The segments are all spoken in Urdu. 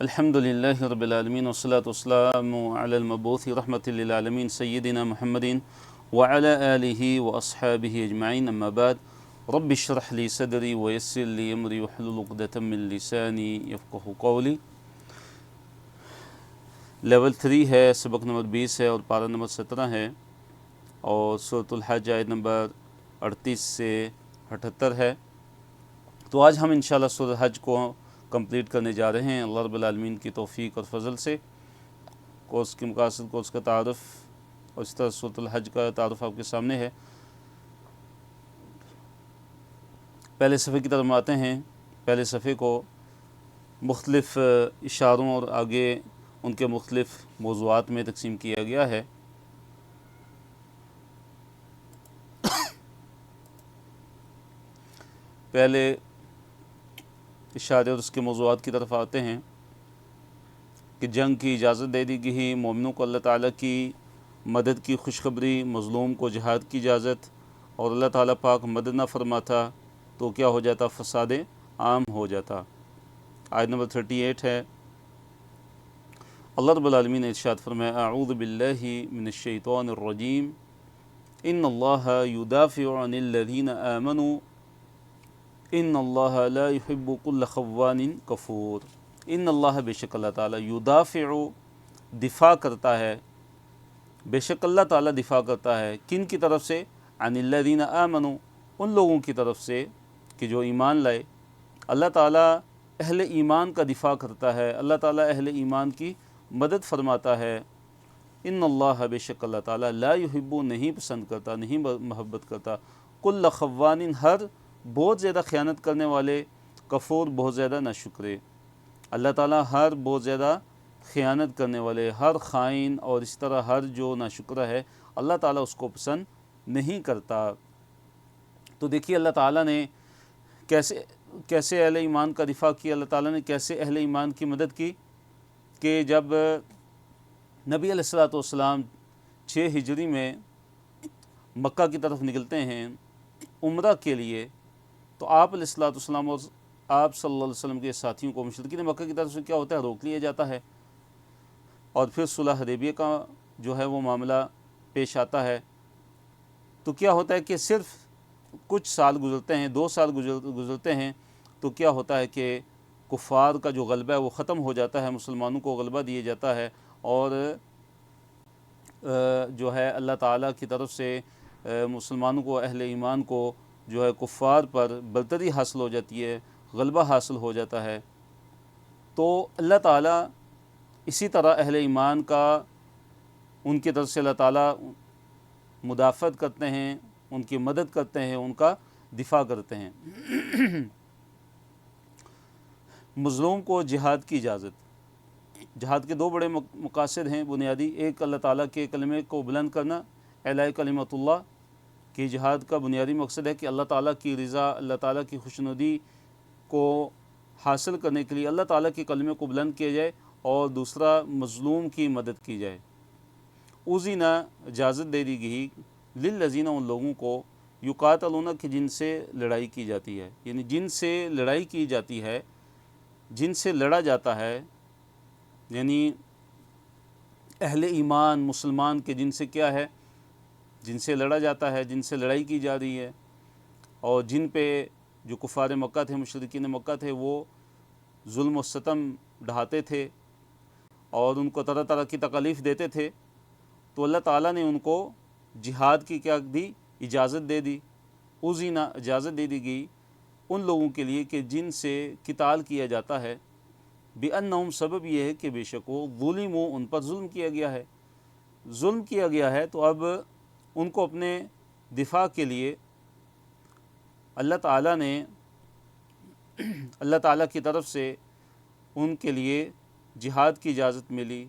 الحمدللہ رب العالمین والصلاة والسلام علی المبعوث رحمۃ للعالمین سیدنا محمد وعلی آلہ واصحابہ اجمعین، اما بعد رب اشرح لی صدری ویسر لی امری واحلل عقدۃ من لسانی یفقہوا قولی۔ لیول 3 ہے، سبق نمبر 20 ہے اور پارہ نمبر 17 ہے، اور سورۃ الحج آیت نمبر 38 سے 78 ہے۔ تو آج ہم انشاءاللہ سورۃ الحج کو کمپلیٹ کرنے جا رہے ہیں اللہ رب العالمین کی توفیق اور فضل سے۔ کورس کے مقاصد، کورس کا تعارف اور اس طرح سورۃ الحج کا تعارف آپ کے سامنے ہے۔ پہلے صفحے کی طرف آتے ہیں۔ پہلے صفحے کو مختلف اشاروں اور آگے ان کے مختلف موضوعات میں تقسیم کیا گیا ہے۔ پہلے اشارے اور اس کے موضوعات کی طرف آتے ہیں کہ جنگ کی اجازت دے دی گئی، مومنوں کو اللہ تعالیٰ کی مدد کی خوشخبری، مظلوم کو جہاد کی اجازت، اور اللہ تعالیٰ پاک مدد نہ فرماتا تو کیا ہو جاتا؟ فساد عام ہو جاتا۔ آیت نمبر 38 ہے۔ اللہ رب العالمین نے ارشاد فرمایا: اعوذ باللہ من الشیطان الرجیم، ان اللہ یدافع عن الذین آمنوا ان اللہ لا يحب كل خوان کفور۔ ان اللہ، بے شک اللہ تعالیٰ، یدافع، دفاع کرتا ہے، بے شک اللہ تعالیٰ دفاع کرتا ہے کن کی طرف سے؟ عن الذین آمنوا، ان لوگوں کی طرف سے کہ جو ایمان لائے۔ اللہ تعالیٰ اہل ایمان کا دفاع کرتا ہے، اللہ تعالیٰ اہل ایمان کی مدد فرماتا ہے۔ ان اللہ، بے شک اللہ تعالیٰ، لا يحب، نہیں پسند کرتا، نہیں محبت کرتا، کل خوان، ہر بہت زیادہ خیانت کرنے والے، کفور، بہت زیادہ ناشکرے۔ اللہ تعالیٰ ہر بہت زیادہ خیانت کرنے والے، ہر خائن اور اس طرح ہر جو ناشکرہ ہے، اللہ تعالیٰ اس کو پسند نہیں کرتا۔ تو دیکھیے اللہ تعالیٰ نے کیسے اہل ایمان کا دفاع کیا، اللہ تعالیٰ نے کیسے اہل ایمان کی مدد کی کہ جب نبی علیہ الصلوۃ والسلام 6 ہجری میں مکہ کی طرف نکلتے ہیں عمرہ کے لیے، تو آپ علیہ الصلوۃ والسلام اور آپ صلی اللہ علیہ وسلم کے ساتھیوں کو مشرکین مکہ کی طرف سے کیا ہوتا ہے؟ روک لیا جاتا ہے، اور پھر صلح حدیبیہ کا جو ہے وہ معاملہ پیش آتا ہے۔ تو کیا ہوتا ہے کہ صرف کچھ سال گزرتے ہیں، 2 سال گزرتے ہیں، تو کیا ہوتا ہے کہ کفار کا جو غلبہ ہے وہ ختم ہو جاتا ہے، مسلمانوں کو غلبہ دیا جاتا ہے، اور جو ہے اللہ تعالیٰ کی طرف سے مسلمانوں کو، اہل ایمان کو جو ہے کفار پر برتری حاصل ہو جاتی ہے، غلبہ حاصل ہو جاتا ہے۔ تو اللہ تعالیٰ اسی طرح اہل ایمان کا، ان کی طرف سے اللہ تعالیٰ مدافعت کرتے ہیں، ان کی مدد کرتے ہیں، ان کا دفاع کرتے ہیں۔ مظلوم کو جہاد کی اجازت۔ جہاد کے 2 بڑے مقاصد ہیں بنیادی۔ ایک اللہ تعالیٰ کے کلمے کو بلند کرنا، اعلاء کلمۃ اللہ کی جہاد کا بنیادی مقصد ہے کہ اللہ تعالیٰ کی رضا، اللہ تعالیٰ کی خوشنودی کو حاصل کرنے کے لیے اللہ تعالیٰ کے کلمے کو بلند کیا جائے، اور دوسرا مظلوم کی مدد کی جائے۔ اذن، اجازت دے دی گئی، للذین، ان لوگوں کو، یقاتلون، کہ جن سے لڑائی کی جاتی ہے، یعنی جن سے لڑائی کی جاتی ہے، جن سے لڑا جاتا ہے، یعنی اہل ایمان مسلمان کے جن سے کیا ہے؟ جن سے لڑا جاتا ہے، جن سے لڑائی کی جا رہی ہے، اور جن پہ جو کفار مکہ تھے، مشرکین مکہ تھے، وہ ظلم و ستم ڈھاتے تھے اور ان کو طرح طرح کی تکالیف دیتے تھے، تو اللہ تعالیٰ نے ان کو جہاد کی کیا دی؟ اجازت دے دی۔ اذن، اجازت دے دی گئی ان لوگوں کے لیے کہ جن سے قتال کیا جاتا ہے، بِأَنَّهُمْ، سبب یہ ہے کہ بے شک وہ ظُلِمُوا، ان پر ظلم کیا گیا ہے، ظلم کیا گیا ہے، تو اب ان کو اپنے دفاع کے لیے اللہ تعالیٰ نے، اللہ تعالیٰ کی طرف سے ان کے لیے جہاد کی اجازت ملی،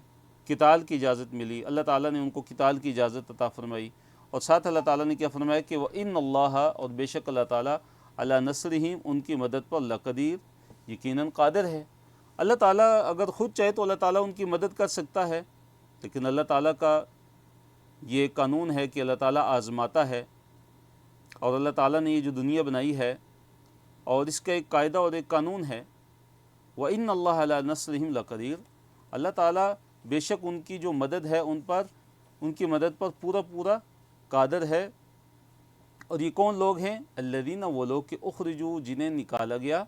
قتال کی اجازت ملی، اللہ تعالیٰ نے ان کو قتال کی اجازت عطا فرمائی، اور ساتھ اللہ تعالیٰ نے کیا فرمایا کہ وَإِنَّ اللَّهَ، اور بے شک اللہ تعالیٰ، عَلَىٰ نَصْرِهِمْ، ان کی مدد پر، لقدیر، یقیناً قادر ہے۔ اللہ تعالیٰ اگر خود چاہے تو اللہ تعالیٰ ان کی مدد کر سکتا ہے، لیکن اللہ تعالیٰ کا یہ قانون ہے کہ اللہ تعالیٰ آزماتا ہے، اور اللہ تعالیٰ نے یہ جو دنیا بنائی ہے، اور اس کا ایک قاعدہ اور ایک قانون ہے، وَإِنَّ اللَّهَ عَلَىٰ نَصْرِهِمْ لَقَدِيرٌ، اللہ تعالیٰ بے شک ان کی جو مدد ہے ان کی مدد پر پورا قادر ہے۔ اور یہ کون لوگ ہیں؟ الذین، وہ لوگ کہ اخرجوا، جنہیں نکالا گیا،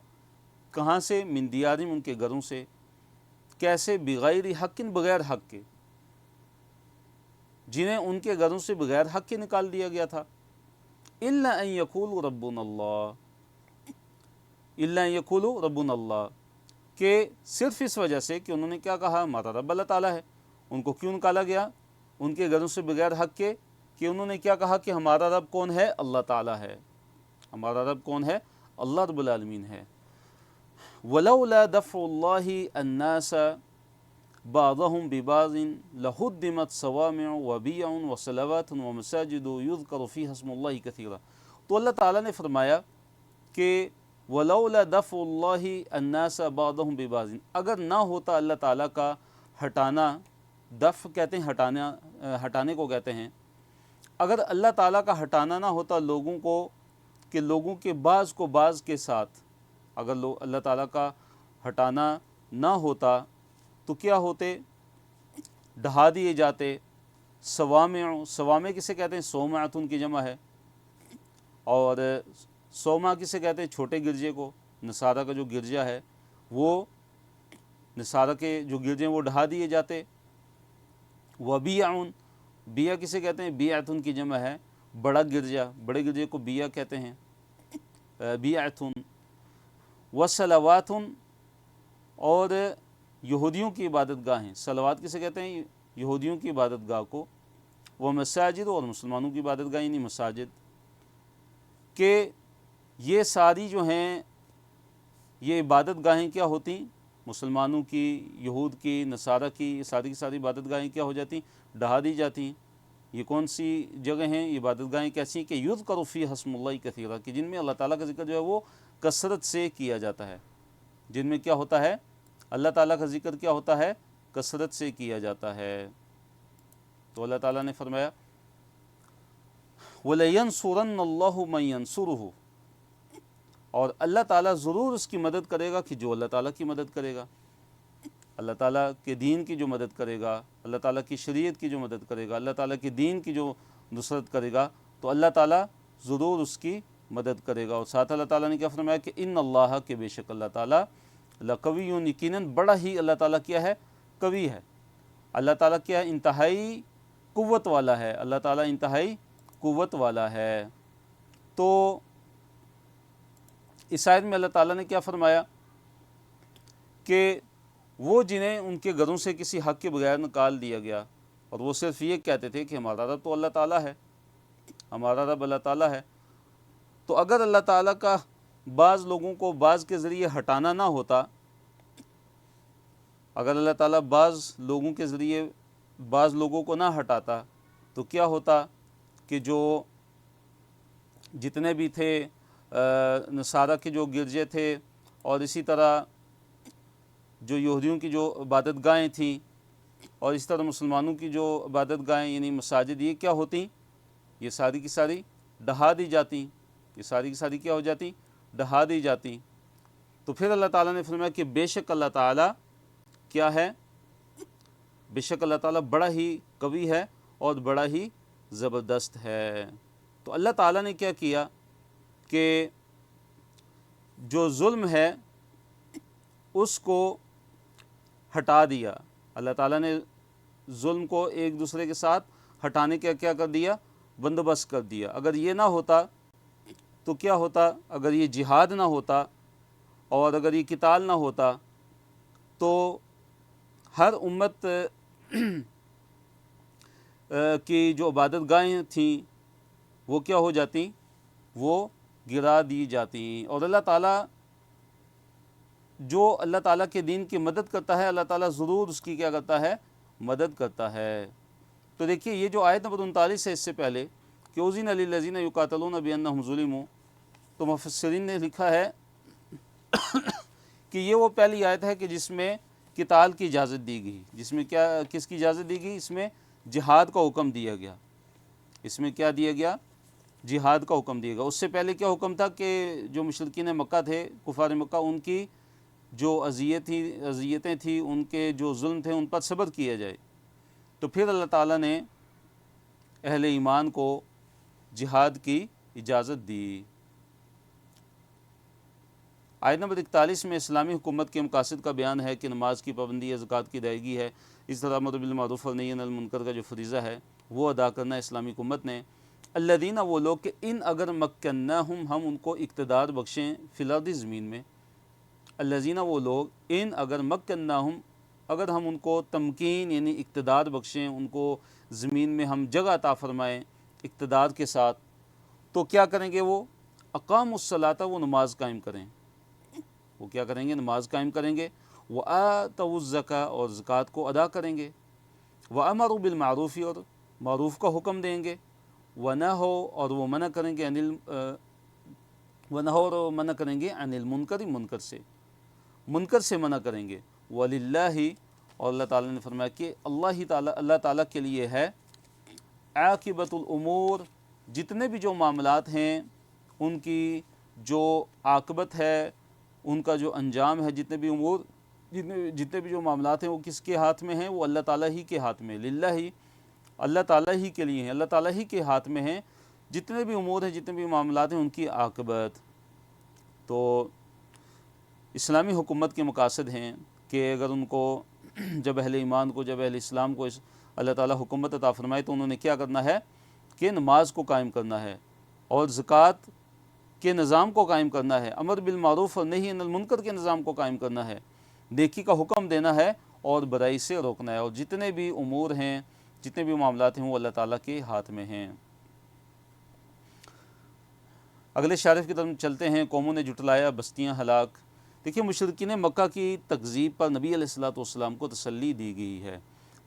کہاں سے؟ من دیارہم، ان کے گھروں سے، کیسے؟ بغیر حق، بغیر حق کے، جنہیں ان کے گھروں سے بغیر حق کے نکال دیا گیا تھا۔ الا ان یقولوا ربنا اللہ، الا ان یقولوا ربنا اللہ، کہ صرف اس وجہ سے کہ انہوں نے کیا کہا؟ ہمارا رب اللہ تعالیٰ ہے۔ ان کو کیوں نکالا گیا ان کے گھروں سے بغیر حق کے؟ کہ انہوں نے کیا کہا کہ ہمارا رب کون ہے؟ اللہ تعالیٰ ہے۔ ہمارا رب کون ہے؟ اللہ رب العالمین ہے۔ ولولا دفع اللہ الناس بعضهم ببعض لهدمت صوامع وبیع وصلوات ومساجد یذکر فیہا اسم اللہ کثیرا۔ تو اللہ تعالیٰ نے فرمایا کہ ولولا دفع اللہ الناس بعضهم ببعض، اگر نہ ہوتا اللہ تعالیٰ کا ہٹانا، دفع کہتے ہیں ہٹانے کو کہتے ہیں، اگر اللہ تعالیٰ کا ہٹانا نہ ہوتا لوگوں کو، کہ لوگوں کے بعض کو بعض کے ساتھ، اگر اللہ تعالیٰ کا ہٹانا نہ ہوتا تو کیا ہوتے؟ ڈھا دیے جاتے۔ صوامع کسے کہتے ہیں؟ صومعۃ کی جمع ہے۔ اور صومعہ کسے کہتے ہیں؟ چھوٹے گرجے کو، نصارہ کا جو گرجا ہے وہ، نصارہ کے جو گرجے ہیں وہ ڈھا دیے جاتے۔ وبیع، بیع کسے کہتے ہیں؟ بیعۃ کی جمع ہے، بڑا گرجا، بڑے گرجے کو بیع کہتے ہیں، بیعۃ۔ وصلوات، اور یہودیوں کی عبادت گاہیں، صلوات کسے کہتے ہیں؟ یہودیوں کی عبادت گاہ کو۔ وہ مساجد، اور مسلمانوں کی عبادت گاہ یعنی مساجد، کہ یہ ساری جو ہیں یہ عبادت گاہیں کیا ہوتی؟ مسلمانوں کی، یہود کی، نصارہ کی، یہ ساری کی ساری عبادت گاہیں کیا ہو جاتی؟ ڈھا دی جاتی۔ یہ کون سی جگہ ہیں؟ یہ عبادت گاہیں کیسی ہیں کہ یذکر فیہا اسم اللہ کثیرا، کہ جن میں اللہ تعالیٰ کا ذکر جو ہے وہ کثرت سے کیا جاتا ہے، جن میں کیا ہوتا ہے؟ اللہ تعالیٰ کا ذکر کیا ہوتا ہے؟ کثرت سے کیا جاتا ہے۔ تو اللہ تعالیٰ نے فرمایا وَلَيَنْصُرَنَّ اللَّهُ مَن يَنْصُرُهُ، اور اللہ تعالیٰ ضرور اس کی مدد کرے گا کہ جو اللہ تعالیٰ کی مدد کرے گا، اللہ تعالیٰ کے دین کی جو مدد کرے گا، اللہ تعالیٰ کی شریعت کی جو مدد کرے گا، اللہ تعالیٰ کے دین کی جو نصرت کرے گا، تو اللہ تعالیٰ ضرور اس کی مدد کرے گا۔ اور ساتھ اللہ تعالیٰ نے کیا فرمایا کہ ان اللہ، کہ بے شک اللہ تعالیٰ، لقوی، یقیناً بڑا ہی اللہ تعالیٰ کیا ہے؟ قوی ہے۔ اللہ تعالیٰ کیا ہے؟ انتہائی قوت والا ہے، اللہ تعالیٰ انتہائی قوت والا ہے۔ تو اس آیت میں اللہ تعالیٰ نے کیا فرمایا کہ وہ جنہیں ان کے گھروں سے کسی حق کے بغیر نکال دیا گیا، اور وہ صرف یہ کہتے تھے کہ ہمارا رب تو اللہ تعالیٰ ہے، ہمارا رب اللہ تعالیٰ ہے، تو اگر اللہ تعالیٰ کا بعض لوگوں کو بعض کے ذریعے ہٹانا نہ ہوتا، اگر اللہ تعالیٰ بعض لوگوں کے ذریعے بعض لوگوں کو نہ ہٹاتا تو کیا ہوتا کہ جو جتنے بھی تھے نصارہ کے جو گرجے تھے، اور اسی طرح جو یہودیوں کی جو عبادت گاہیں تھیں، اور اس طرح مسلمانوں کی جو عبادت گاہیں یعنی مساجد، یہ کیا ہوتی؟ یہ ساری کی ساری ڈھا دی جاتی، یہ ساری کی ساری کیا ہو جاتی؟ ڈھا دی جاتی۔ تو پھر اللہ تعالیٰ نے فرمایا کہ بے شک اللہ تعالیٰ کیا ہے؟ بے شک اللہ تعالیٰ بڑا ہی قوی ہے اور بڑا ہی زبردست ہے۔ تو اللہ تعالیٰ نے کیا کیا کہ جو ظلم ہے اس کو ہٹا دیا، اللہ تعالیٰ نے ظلم کو ایک دوسرے کے ساتھ ہٹانے کا کیا کر دیا؟ بندوبست کر دیا۔ اگر یہ نہ ہوتا تو کیا ہوتا؟ اگر یہ جہاد نہ ہوتا اور اگر یہ قتال نہ ہوتا تو ہر امت کی جو عبادت گاہیں تھیں وہ کیا ہو جاتی؟ وہ گرا دی جاتی۔ اور اللہ تعالیٰ جو اللہ تعالیٰ کے دین کی مدد کرتا ہے، اللہ تعالیٰ ضرور اس کی کیا کرتا ہے؟ مدد کرتا ہے۔ تو دیکھیے یہ جو آیت نمبر 39 ہے، اس سے پہلے کہ اذن للذین یقاتلون بانہم ظلموا، تو مفسرین نے لکھا ہے کہ یہ وہ پہلی آیت ہے کہ جس میں قتال کی اجازت دی گئی، جس میں کیا، کس کی اجازت دی گئی؟ اس میں جہاد کا حکم دیا گیا۔ اس میں کیا دیا گیا؟ جہاد کا حکم دیا گیا۔ اس سے پہلے کیا حکم تھا کہ جو مشرکین مکہ تھے، کفار مکہ، ان کی جو اذیتیں تھیں، ان کے جو ظلم تھے، ان پر صبر کیا جائے۔ تو پھر اللہ تعالیٰ نے اہل ایمان کو جہاد کی اجازت دی۔ آیت نمبر 41 میں اسلامی حکومت کے مقاصد کا بیان ہے کہ نماز کی پابندی ہے، زکوٰۃ کی ادائیگی ہے، اس طرح امر بالمعروف اور نہی عن المنکر کا جو فریضہ ہے وہ ادا کرنا ہے اسلامی حکومت نے۔ الذین، وہ لوگ کہ ان اگر مکناہم، ہم ان کو اقتدار بخشیں، فی الارض، زمین میں۔ الذین، وہ لوگ، ان اگر مکناہم، اگر ہم ان کو تمکین یعنی اقتدار بخشیں، ان کو زمین میں ہم جگہ عطا فرمائیں اقتدار کے ساتھ، تو کیا کریں گے؟ وہ اقاموا الصلاۃ، وہ نماز قائم کریں۔ وہ کیا کریں گے؟ نماز قائم کریں گے۔ وآتوا الزکاۃ، اور زکوٰۃ کو ادا کریں گے۔ وامروا بالمعروف، اور معروف کا حکم دیں گے۔ ونہوا، اور وہ منع کریں گے ونہوا، اور وہ منع کریں گے عن المنکر، منکر سے منع کریں گے۔ وللہ، اور اللہ تعالیٰ نے فرمایا کہ اللہ تعالیٰ کے لیے ہے عاقبۃ الامور، جتنے بھی جو معاملات ہیں ان کی جو عاقبت ہے، ان کا جو انجام ہے، جتنے بھی جو معاملات ہیں وہ کس کے ہاتھ میں ہیں؟ وہ اللہ تعالیٰ ہی کے ہاتھ میں۔ للہ، اللہ تعالیٰ ہی کے لیے ہیں، اللہ تعالیٰ ہی کے ہاتھ میں ہیں جتنے بھی امور ہیں، جتنے بھی معاملات ہیں، ان کی عاقبت۔ تو اسلامی حکومت کے مقاصد ہیں کہ اگر ان کو جب اہل ایمان کو، جب اہل اسلام کو اللہ تعالیٰ حکومت عطا فرمائے تو انہوں نے کیا کرنا ہے کہ نماز کو قائم کرنا ہے، اور زکوٰۃ کے نظام کو قائم کرنا ہے، امر بالمعروف اور نہی عن المنکر کے نظام کو قائم کرنا ہے، نیکی کا حکم دینا ہے اور برائی سے روکنا ہے، اور جتنے بھی امور ہیں، جتنے بھی معاملات ہیں وہ اللہ تعالیٰ کے ہاتھ میں ہیں۔ اگلے شارف کی طرف چلتے ہیں۔ قوموں نے جھٹلایا، بستیاں ہلاک۔ دیکھیے، مشرکین مکہ کی تکذیب پر نبی علیہ الصلوۃ والسلام کو تسلی دی گئی ہے۔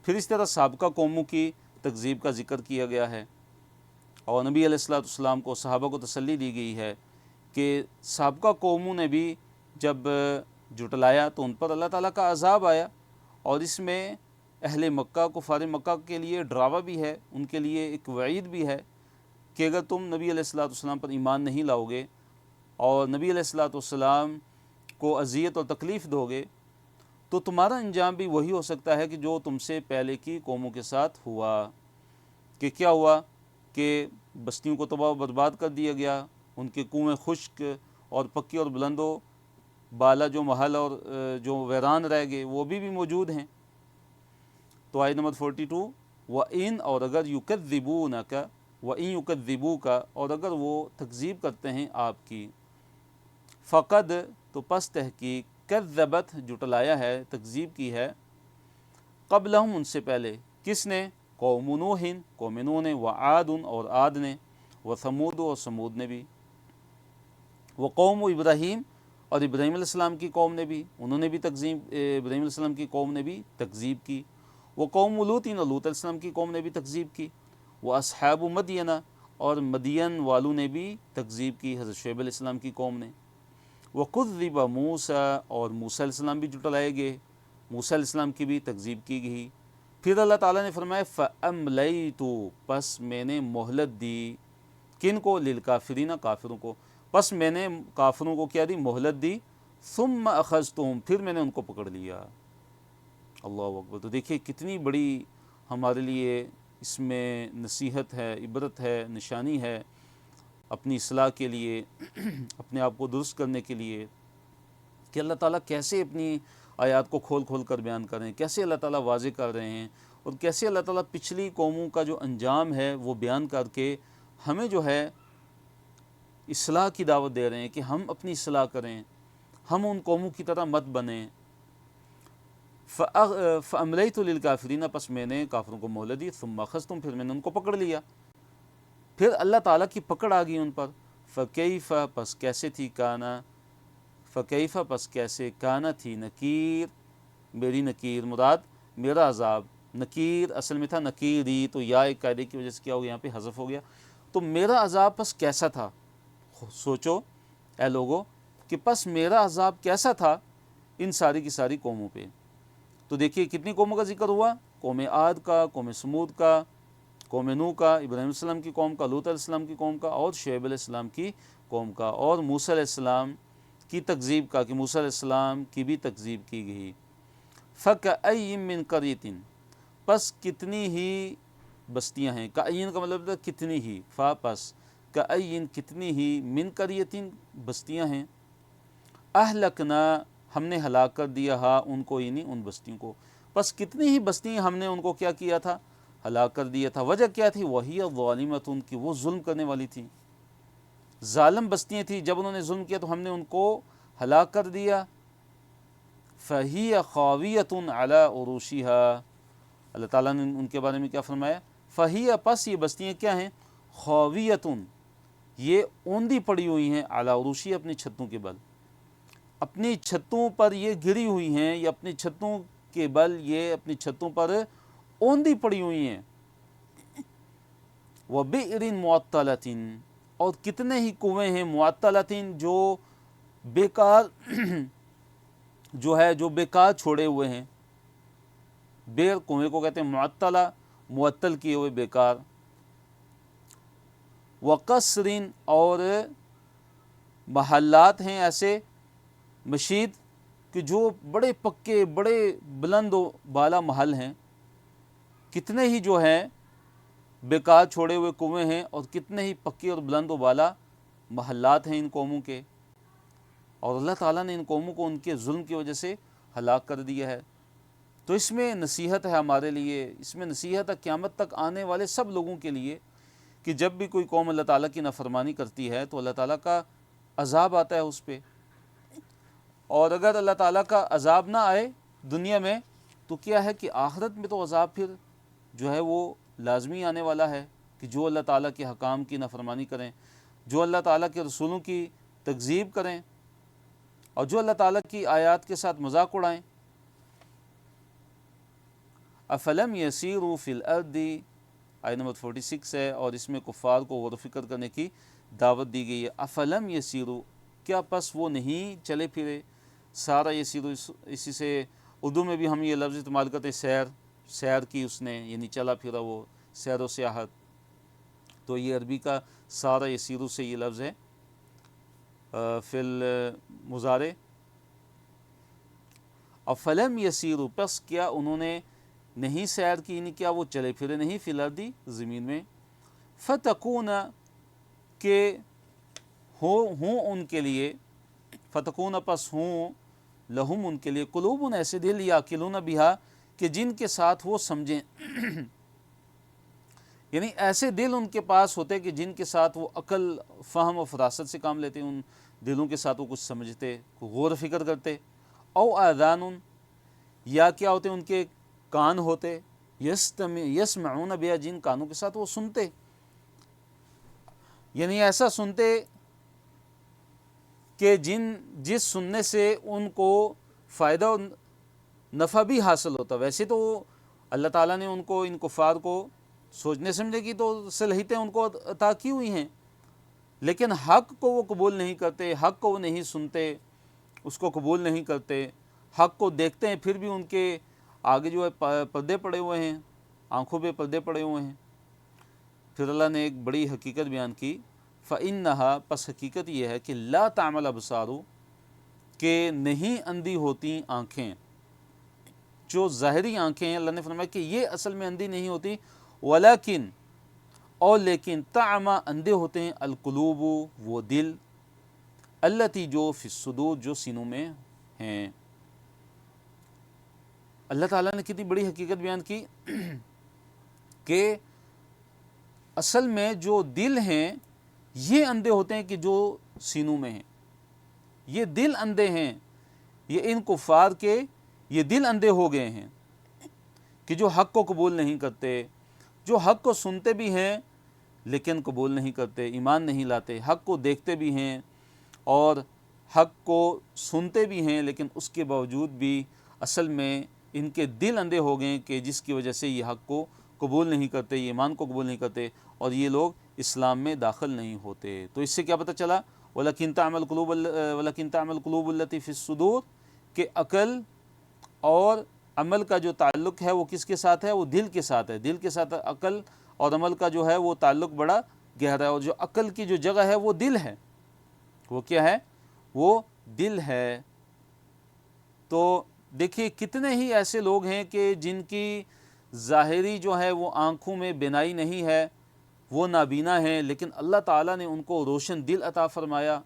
پھر اس طرح سابقہ قوموں کی تکذیب کا ذکر کیا گیا ہے، اور نبی علیہ الصلوۃ والسلام کو، صحابہ کو تسلی دی گئی ہے کہ سابقہ قوموں نے بھی جب جھٹلایا تو ان پر اللہ تعالیٰ کا عذاب آیا، اور اس میں اہل مکہ، کفار مکہ کے لیے ڈراوا بھی ہے، ان کے لیے ایک وعید بھی ہے کہ اگر تم نبی علیہ الصلوۃ والسلام پر ایمان نہیں لاؤ گے اور نبی علیہ الصلوۃ والسلام کو اذیت اور تکلیف دو گے تو تمہارا انجام بھی وہی ہو سکتا ہے کہ جو تم سے پہلے کی قوموں کے ساتھ ہوا۔ کہ کیا ہوا کہ بستیوں کو تباہ و برباد کر دیا گیا، ان کے کنویں خشک اور پکی اور بلند و بالا جو محل اور جو ویران رہ گئے وہ بھی موجود ہیں۔ تو آیت نمبر 42، وَإِنْ، اور اگر يُكَذِّبُونَكَ، وَإِنْ يُكَذِّبُوكَ، اور اگر وہ تکذیب کرتے ہیں آپ کی، فقد، تو پس تحقیق، کذبت، جھٹلایا ہے، تکذیب کی ہے، قبلہم، ان سے پہلے، کس نے؟ قوم نوح، قوم نوح نے، وعاد، اور عاد نے، وثمود، اور سمود نے بھی، وقوم ابراہیم، اور ابراہیم علیہ السلام کی قوم نے بھی، انہوں نے بھی تکذیب، ابراہیم علیہ السلام کی قوم نے بھی تکذیب کی، وقوم لوط، اور لوط علیہ السلام کی قوم نے بھی تکذیب کی، واصحاب مدین، اور مدین والوں نے بھی تکذیب کی، حضرت شعیب علیہ السلام کی قوم نے، وکذب موسیٰ، اور موسیٰ علیہ السلام بھی جھٹلائے گئے، موسیٰ علیہ السلام کی بھی تکذیب کی گئی۔ پھر اللہ تعالیٰ نے فرمایا فَأَمْلَيْتُ، پس میں نے مہلت دی، کن کو؟ للکافرین، کافروں کو، پس میں نے کافروں کو کیا دی؟ مہلت دی، ثم اخذتہم، پھر میں نے ان کو پکڑ لیا۔ اللہ اکبر۔ تو دیکھیے کتنی بڑی ہمارے لیے اس میں نصیحت ہے، عبرت ہے، نشانی ہے اپنی اصلاح کے لیے، اپنے آپ کو درست کرنے کے لیے، کہ اللہ تعالیٰ کیسے اپنی آیات کو کھول کھول کر بیان کریں، کیسے اللہ تعالیٰ واضح کر رہے ہیں، اور کیسے اللہ تعالیٰ پچھلی قوموں کا جو انجام ہے وہ بیان کر کے ہمیں جو ہے اصلاح کی دعوت دے رہے ہیں کہ ہم اپنی اصلاح کریں، ہم ان قوموں کی طرح مت بنیں۔ فَأَمْلَيْتُ لِلْكَافِرِينَ، پس میں نے کافروں کو مہلت دی، ثُمَّ أَخَذْتُمْ، پھر میں نے ان کو پکڑ لیا، پھر اللہ تعالیٰ کی پکڑ آ گئی ان پر۔ فَكَيْفَ، پس کیسے تھی، کانا، فَكَيْفَ، پس کیسے، کانا تھی، نکیر، میری نکیر، مراد میرا عذاب، نکیر اصل میں تھا نکیری، تو یا ایک قاعدے کی وجہ سے کیا ہو گیا، یہاں پہ حذف ہو گیا، تو میرا عذاب پس کیسا تھا۔ سوچو اے لوگو کہ پس میرا عذاب کیسا تھا ان ساری کی ساری قوموں پہ۔ تو دیکھیے کتنی قوموں کا ذکر ہوا، قوم عاد کا، قوم سمود کا، قوم نوح کا، ابراہیم علیہ السلام کی قوم کا، لوط علیہ السلام کی قوم کا، اور شعیب علیہ السلام کی قوم کا، اور موسیٰ علیہ السلام کی تکذیب کا کہ موسیٰ علیہ السلام کی بھی تکذیب کی گئی۔ فَكَأَيٍّ مِّن قَرْيَةٍ پس کتنی ہی بستیاں ہیں، کأین کا مطلب ہے کتنی ہی، فا پس کأین کتنی ہی، من قریۃ بستیاں ہیں، اہلکنا ہم نے ہلاک کر دیا ہا ان کو، یعنی ان بستیوں کو، پس کتنی ہی بستیاں ہم نے ان کو کیا کیا تھا، ہلاک کر دیا تھا۔ وجہ کیا تھی، وہی ظالمۃ کہ وہ ظلم کرنے والی تھی، ظالم بستیاں تھیں، جب انہوں نے ظلم کیا تو ہم نے ان کو ہلاک کر دیا۔ فَهِيَ خَاوِيَةٌ عَلَىٰ عُرُوشِهَا اللہ تعالیٰ نے ان کے بارے میں کیا فرمایا، فَهِيَ پس یہ بستیاں کیا ہیں، خَاوِيَةٌ یہ اوندھی پڑی ہوئی ہیں، عَلَىٰ عُرُوشِهَا اپنی چھتوں کے بل، اپنی چھتوں پر یہ گری ہوئی ہیں، یا اپنی چھتوں کے بل یہ اپنی چھتوں پر اوندھی پڑی ہوئی ہیں۔ وَبِئْرٍ مُعَطَّلَةٍ اور کتنے ہی کنویں ہیں، معطلتین جو بیکار جو ہے جو بیکار چھوڑے ہوئے ہیں، بیر کنویں کو کہتے ہیں، معطلہ معطل کیے ہوئے بیکار۔ وقصرین اور محلات ہیں ایسے مشید کہ جو بڑے پکے بڑے بلند و بالا محل ہیں، کتنے ہی جو ہیں بیکار چھوڑے ہوئے کنویں ہیں، اور کتنے ہی پکے اور بلند و بالا محلات ہیں ان قوموں کے، اور اللہ تعالیٰ نے ان قوموں کو ان کے ظلم کی وجہ سے ہلاک کر دیا ہے۔ تو اس میں نصیحت ہے ہمارے لیے، اس میں نصیحت ہے قیامت تک آنے والے سب لوگوں کے لیے، کہ جب بھی کوئی قوم اللہ تعالیٰ کی نافرمانی کرتی ہے تو اللہ تعالیٰ کا عذاب آتا ہے اس پہ، اور اگر اللہ تعالیٰ کا عذاب نہ آئے دنیا میں تو کیا ہے کہ آخرت میں تو عذاب پھر جو ہے وہ لازمی آنے والا ہے، کہ جو اللہ تعالیٰ کے حکام کی نافرمانی کریں، جو اللہ تعالیٰ کے رسولوں کی تکذیب کریں، اور جو اللہ تعالیٰ کی آیات کے ساتھ مذاق اڑائیں۔ افلم یسیروا فی الارض آیت نمبر 46 ہے، اور اس میں کفار کو غور و فکر کرنے کی دعوت دی گئی ہے۔ افلم یسیروا کیا پس وہ نہیں چلے پھرے، سارا یسیرو اسی سے اردو میں بھی ہم یہ لفظ استعمال کرتے ہیں، سیر کی اس نے، یعنی چلا پھرا وہ، سیر و سیاحت، تو یہ عربی کا سارا یسیرو سے یہ لفظ ہے فی المضارع۔ افلم یسیروا پس کیا انہوں نے نہیں سیر کی، یعنی کیا وہ چلے پھرے نہیں، فی الارض زمین میں، فتکون کہ ہوں ان کے لیے، فتکون پس ہوں لہم ان کے لیے، قلوب ایسے دل، یاقلون بہا کہ جن کے ساتھ وہ سمجھیں، یعنی ایسے دل ان کے پاس ہوتے کہ جن کے ساتھ وہ عقل فہم و فراست سے کام لیتے، ان دلوں کے ساتھ وہ کچھ سمجھتے، غور و فکر کرتے۔ او آذان یا کیا ہوتے ان کے کان ہوتے، یسمعون بہا جن کانوں کے ساتھ وہ سنتے، یعنی ایسا سنتے کہ جس سننے سے ان کو فائدہ و نفع بھی حاصل ہوتا۔ ویسے تو اللہ تعالیٰ نے ان کو، ان کفار کو سوچنے سمجھنے کی تو صلاحیتیں ان کو عطا کی ہوئی ہیں، لیکن حق کو وہ قبول نہیں کرتے، حق کو وہ نہیں سنتے، اس کو قبول نہیں کرتے، حق کو دیکھتے ہیں پھر بھی ان کے آگے جو ہے پردے پڑے ہوئے ہیں، آنکھوں پہ پردے پڑے ہوئے ہیں۔ پھر اللہ نے ایک بڑی حقیقت بیان کی، فَإِنَّهَا پس حقیقت یہ ہے کہ لا تعمل ابصار کہ نہیں اندھی ہوتی آنکھیں، جو ظاہری آنکھیں ہیں، اللہ نے فرمایا کہ یہ اصل میں اندھی نہیں ہوتی، ولیکن اور لیکن تعمى اندھے ہوتے ہیں، القلوب وہ دل، التی جو فی الصدور جو سینوں میں ہیں۔ اللہ تعالیٰ نے کتنی بڑی حقیقت بیان کی کہ اصل میں جو دل ہیں یہ اندھے ہوتے ہیں کہ جو سینوں میں ہیں، یہ دل اندھے ہیں، یہ ان کفار کے یہ دل اندھے ہو گئے ہیں کہ جو حق کو قبول نہیں کرتے، جو حق کو سنتے بھی ہیں لیکن قبول نہیں کرتے، ایمان نہیں لاتے، حق کو دیکھتے بھی ہیں اور حق کو سنتے بھی ہیں، لیکن اس کے باوجود بھی اصل میں ان کے دل اندھے ہو گئے کہ جس کی وجہ سے یہ حق کو قبول نہیں کرتے، یہ ایمان کو قبول نہیں کرتے، اور یہ لوگ اسلام میں داخل نہیں ہوتے۔ تو اس سے کیا پتہ چلا، وَلَكِنْ تَعْمَلُ قُلُوبُ الَّتِي فِي الصُّدُورِ کہ عقل اور عمل کا جو تعلق ہے وہ کس کے ساتھ ہے، وہ دل کے ساتھ ہے، دل کے ساتھ عقل اور عمل کا جو ہے وہ تعلق بڑا گہرا ہے، اور جو عقل کی جو جگہ ہے وہ دل ہے، وہ کیا ہے، وہ دل ہے، تو دیکھیے کتنے ہی ایسے لوگ ہیں کہ جن کی ظاہری جو ہے وہ آنکھوں میں بینائی نہیں ہے، وہ نابینا ہیں، لیکن اللہ تعالیٰ نے ان کو روشن دل عطا فرمایا،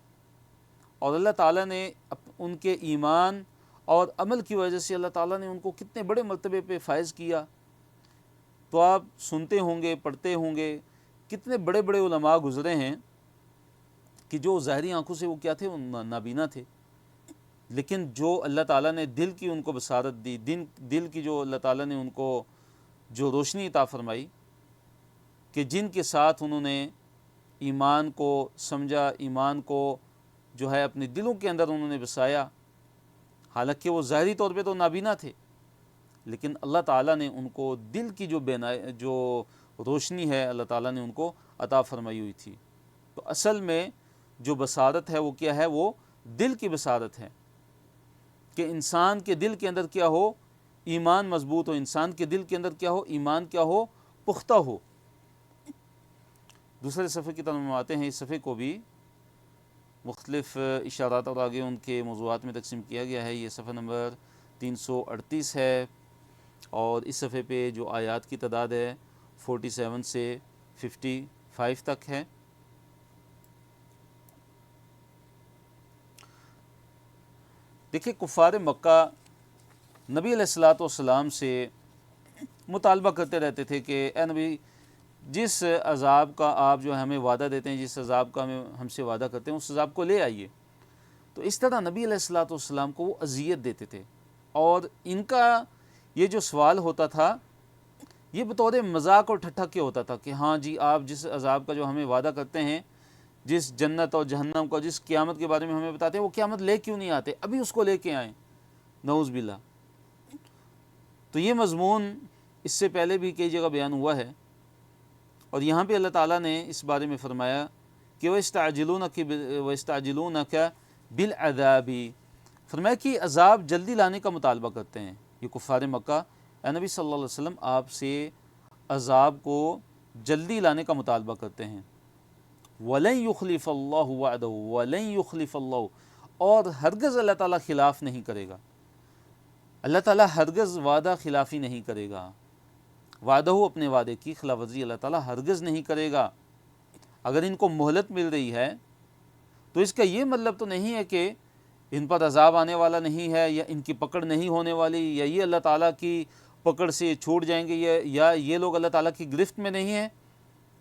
اور اللہ تعالیٰ نے ان کے ایمان اور عمل کی وجہ سے اللہ تعالیٰ نے ان کو کتنے بڑے مرتبے پہ فائز کیا۔ تو آپ سنتے ہوں گے، پڑھتے ہوں گے، کتنے بڑے بڑے علماء گزرے ہیں کہ جو ظاہری آنکھوں سے وہ کیا تھے، وہ نابینا تھے، لیکن جو اللہ تعالیٰ نے دل کی ان کو بصارت دی، دل کی جو اللہ تعالیٰ نے ان کو جو روشنی عطا فرمائی، کہ جن کے ساتھ انہوں نے ایمان کو سمجھا، ایمان کو جو ہے اپنے دلوں کے اندر انہوں نے بسایا، حالانکہ وہ ظاہری طور پہ تو نابینا تھے، لیکن اللہ تعالیٰ نے ان کو دل کی جو روشنی ہے اللہ تعالیٰ نے ان کو عطا فرمائی ہوئی تھی۔ تو اصل میں جو بصارت ہے وہ کیا ہے، وہ دل کی بصارت ہے، کہ انسان کے دل کے اندر کیا ہو، ایمان مضبوط ہو، انسان کے دل کے اندر کیا ہو، ایمان کیا ہو، پختہ ہو۔ دوسرے صفحے کی طرف ہم آتے ہیں، اس صفحے کو بھی مختلف اشارات اور آگے ان کے موضوعات میں تقسیم کیا گیا ہے۔ یہ صفحہ نمبر 338 ہے، اور اس صفحے پہ جو آیات کی تعداد ہے 47 سے 55 تک ہے۔ دیکھیں کفار مکہ نبی علیہ الصلوۃ والسلام سے مطالبہ کرتے رہتے تھے کہ اے نبی، جس عذاب کا آپ جو ہمیں وعدہ دیتے ہیں، جس عذاب کا ہم سے وعدہ کرتے ہیں، اس عذاب کو لے آئیے۔ تو اس طرح نبی علیہ الصلوۃ والسلام کو وہ اذیت دیتے تھے، اور ان کا یہ جو سوال ہوتا تھا یہ بطور مذاق اور ٹھٹھا کے ہوتا تھا کہ ہاں جی، آپ جس عذاب کا جو ہمیں وعدہ کرتے ہیں، جس جنت اور جہنم کا، جس قیامت کے بارے میں ہمیں بتاتے ہیں، وہ قیامت لے کیوں نہیں آتے، ابھی اس کو لے کے آئیں، نعوذ باللہ۔ تو یہ مضمون اس سے پہلے بھی کئی جگہ بیان ہوا ہے، اور یہاں پہ اللہ تعالیٰ نے اس بارے میں فرمایا کہ وَيَسْتَعْجِلُونَكَ بِالْعَذَابِ، فرمایا کہ عذاب جلدی لانے کا مطالبہ کرتے ہیں یہ کفار مکہ۔ اے نبی صلی اللہ علیہ وسلم، آپ سے عذاب کو جلدی لانے کا مطالبہ کرتے ہیں۔ وَلَن يُخْلِفَ اللَّهُ وَعْدَهُ، وَلَن يُخْلِفَ اللَّهُ، اور ہرگز اللہ تعالیٰ خلاف نہیں کرے گا، اللہ تعالیٰ ہرگز وعدہ خلافی نہیں کرے گا، وعدہ اپنے وعدے کی خلاف ورزی اللہ تعالیٰ ہرگز نہیں کرے گا۔ اگر ان کو مہلت مل رہی ہے تو اس کا یہ مطلب تو نہیں ہے کہ ان پر عذاب آنے والا نہیں ہے، یا ان کی پکڑ نہیں ہونے والی، یا یہ اللہ تعالیٰ کی پکڑ سے چھوٹ جائیں گے، یا یہ لوگ اللہ تعالیٰ کی گرفت میں نہیں ہیں۔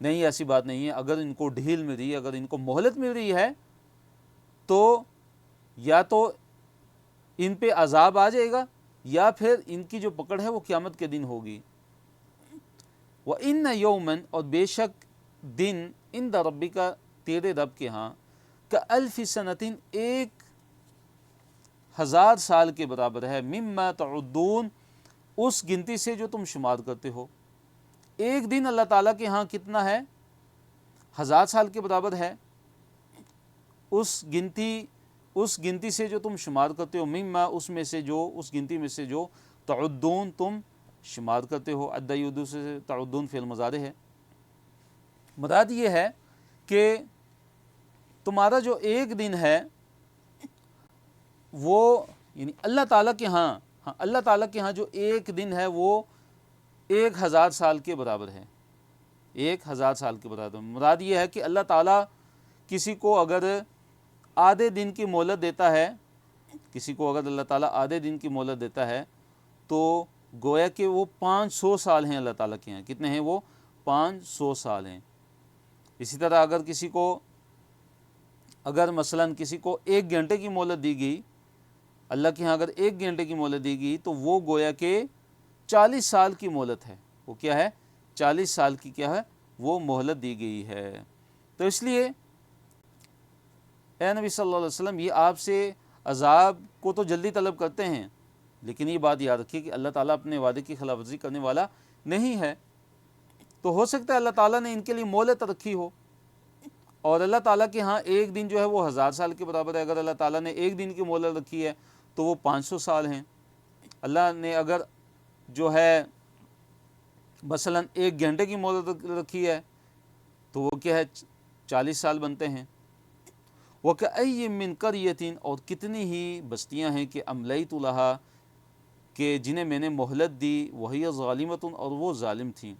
نہیں، ایسی بات نہیں ہے۔ اگر ان کو ڈھیل مل رہی ہے، اگر ان کو مہلت مل رہی ہے، تو یا تو ان پہ عذاب آ جائے گا، یا پھر ان کی جو پکڑ ہے وہ قیامت کے دن ہوگی۔ وَإِنَّ يَوْمًا، اور بے شک دن، عِندَ رَبِّكَ، تیرے رب کے ہاں، كَأَلْفِ سَنَةٍ، 1000 سال کے برابر ہے، مِمَّا تَعُدُّونَ، اس گنتی سے جو تم شمار کرتے ہو۔ ایک دن اللہ تعالیٰ کے ہاں کتنا ہے؟ 1000 سال کے برابر ہے، اس گنتی سے جو تم شمار کرتے ہو، مما، اس گنتی میں سے جو تعدون، تم شمار کرتے ہو۔ عد یعدو سے تعدون فعل مضارع ہے۔ مراد یہ ہے کہ تمہارا جو ایک دن ہے وہ، یعنی اللہ تعالیٰ کے ہاں، اللہ تعالیٰ کے ہاں جو ایک دن ہے وہ 1000 سال کے برابر ہے، 1000 سال کے برابر۔ مراد یہ ہے کہ اللہ تعالیٰ کسی کو اگر آدھے دن کی مہلت دیتا ہے، اللہ تعالیٰ آدھے دن کی مہلت دیتا ہے، تو گویا کہ وہ 500 سال ہیں اللہ تعالیٰ کے ہیں۔ کتنے ہیں وہ؟ 500 سال ہیں۔ اسی طرح اگر مثلاً کسی کو 1 گھنٹے کی مہلت دی گئی، اللہ کے ہاں اگر 1 گھنٹے کی مہلت دی گئی، تو وہ گویا کہ 40 سال کی مہلت ہے۔ وہ کیا ہے؟ 40 سال کی کیا ہے؟ وہ مہلت دی گئی ہے۔ تو اس لیے اے نبی صلی اللہ علیہ وسلم، یہ آپ سے عذاب کو تو جلدی طلب کرتے ہیں، لیکن یہ بات یاد رکھیے کہ اللہ تعالیٰ اپنے وعدے کی خلاف ورزی کرنے والا نہیں ہے۔ تو ہو سکتا ہے اللہ تعالیٰ نے ان کے لیے مہلت رکھی ہو، اور اللہ تعالیٰ کے ہاں ایک دن جو ہے وہ 1000 سال کے برابر ہے۔ اگر اللہ تعالیٰ نے ایک دن کی مہلت رکھی ہے تو وہ 500 سال ہیں۔ اللہ نے اگر جو ہے مثلاً 1 گھنٹے کی مہلت رکھی ہے تو وہ کیا ہے؟ 40 سال بنتے ہیں۔ وَكَأَيٍّ مِّن قَرْيَةٍ اور کتنی ہی بستیاں ہیں کہ أَمْلَيْتُ لَهَا کہ جنہیں میں نے مہلت دی وَهِيَ ظَالِمَةٌ اور وہ ظالم تھیں۔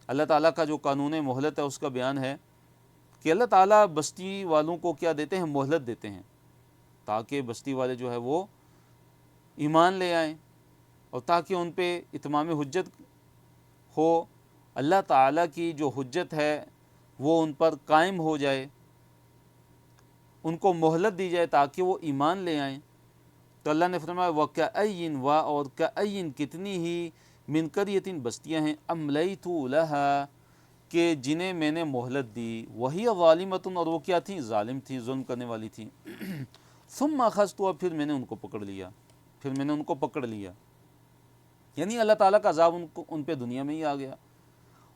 اللہ تعالیٰ کا جو قانون مہلت ہے اس کا بیان ہے کہ اللہ تعالیٰ بستی والوں کو کیا دیتے ہیں؟ مہلت دیتے ہیں، تاکہ بستی والے جو ہے وہ ایمان لے آئیں اور تاکہ ان پہ اتمام حجت ہو، اللہ تعالیٰ کی جو حجت ہے وہ ان پر قائم ہو جائے، ان کو مہلت دی جائے تاکہ وہ ایمان لے آئیں۔ تو اللہ نے فرمایا وَكَأَيٍّ اور كَأَيٍّ کتنی ہی مِن قَرْيَةٍ بستیاں ہیں أَمْلَيْتُ لَهَا کہ جنہیں میں نے مہلت دی وَهِيَ ظَالِمَةٌ اور وہ کیا تھیں؟ ظالم تھیں، ظلم کرنے والی تھیں۔ ثُمَّ أَخَذْتُهَا پھر میں نے ان کو پکڑ لیا، پھر میں نے ان کو پکڑ لیا، یعنی اللہ تعالیٰ کا عذاب ان پہ دنیا میں ہی آ گیا۔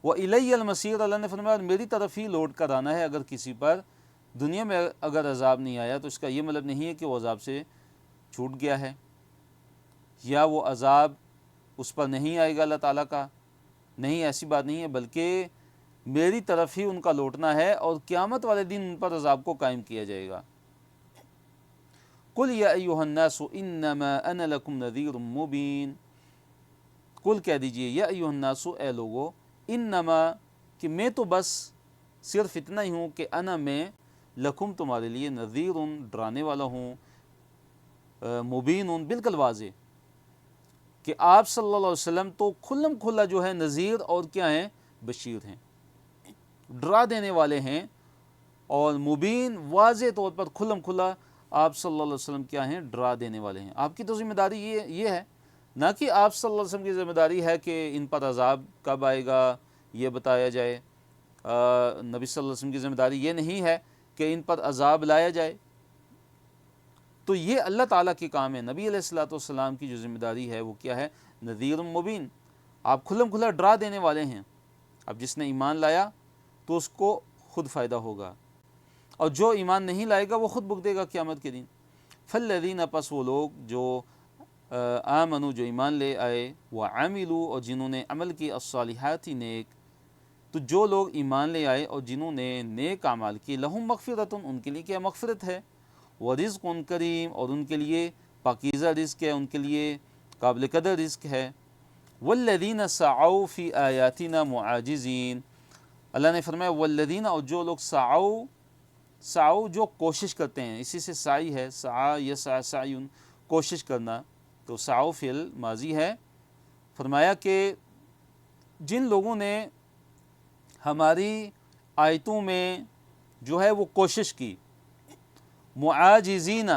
وَإِلَيَّ الْمَصِيرُ اللہ نے فرمایا میری طرف ہی لوٹ کر آنا ہے۔ اگر کسی پر دنیا میں اگر عذاب نہیں آیا تو اس کا یہ مطلب نہیں ہے کہ وہ عذاب سے چھوٹ گیا ہے یا وہ عذاب اس پر نہیں آئے گا اللہ تعالیٰ کا، نہیں، ایسی بات نہیں ہے، بلکہ میری طرف ہی ان کا لوٹنا ہے اور قیامت والے دن ان پر عذاب کو قائم کیا جائے گا۔ قُلْ يَا أَيُّهَا النَّاسُ إِنَّمَا أَنَا لَكُمْ نَذِيرٌ مُّبِينٌ قل کہہ دیجئے یا ایھا الناس اے لوگو، انما کہ میں تو بس صرف اتنا ہی ہوں کہ انا میں لکم تمہارے لیے نذیر ڈرانے والا ہوں، مبین بالکل واضح، کہ آپ صلی اللہ علیہ وسلم تو کھلم کھلا جو ہے نذیر اور کیا ہیں؟ بشیر ہیں، ڈرا دینے والے ہیں، اور مبین واضح طور پر کھلم کھلا آپ صلی اللہ علیہ وسلم کیا ہیں؟ ڈرا دینے والے ہیں۔ آپ کی تو ذمہ داری یہ ہے، نہ کہ آپ صلی اللہ علیہ وسلم کی ذمہ داری ہے کہ ان پر عذاب کب آئے گا یہ بتایا جائے، نبی صلی اللہ علیہ وسلم کی ذمہ داری یہ نہیں ہے کہ ان پر عذاب لایا جائے، تو یہ اللہ تعالیٰ کے کام ہے۔ نبی علیہ الصلوۃ والسلام کی جو ذمہ داری ہے وہ کیا ہے؟ نذیر مبین، آپ کھلم کھلا ڈرا دینے والے ہیں۔ اب جس نے ایمان لایا تو اس کو خود فائدہ ہوگا، اور جو ایمان نہیں لائے گا وہ خود بھگتے گا قیامت کے دن۔ فالذین پس وہ لوگ جو آمنو جو ایمان لے آئے، وعملوا اور جنہوں نے عمل کی، الصالحات نیک، تو جو لوگ ایمان لے آئے اور جنہوں نے نیک اعمال کی، لہم مغفرۃ ان کے لیے کیا مغفرت ہے، ورزق کریم اور ان کے لیے پاکیزہ رزق ہے، ان کے لیے قابل قدر رزق ہے۔ والذین سعوا فی آیاتنا معاجزین اللہ نے فرمایا والذین اور جو لوگ سعوا جو کوشش کرتے ہیں، اسی سے سعی ہے، سعا یسعى سعی کوشش کرنا، تو سعوا فعل ماضی ہے۔ فرمایا کہ جن لوگوں نے ہماری آیتوں میں جو ہے وہ کوشش کی، معاجزین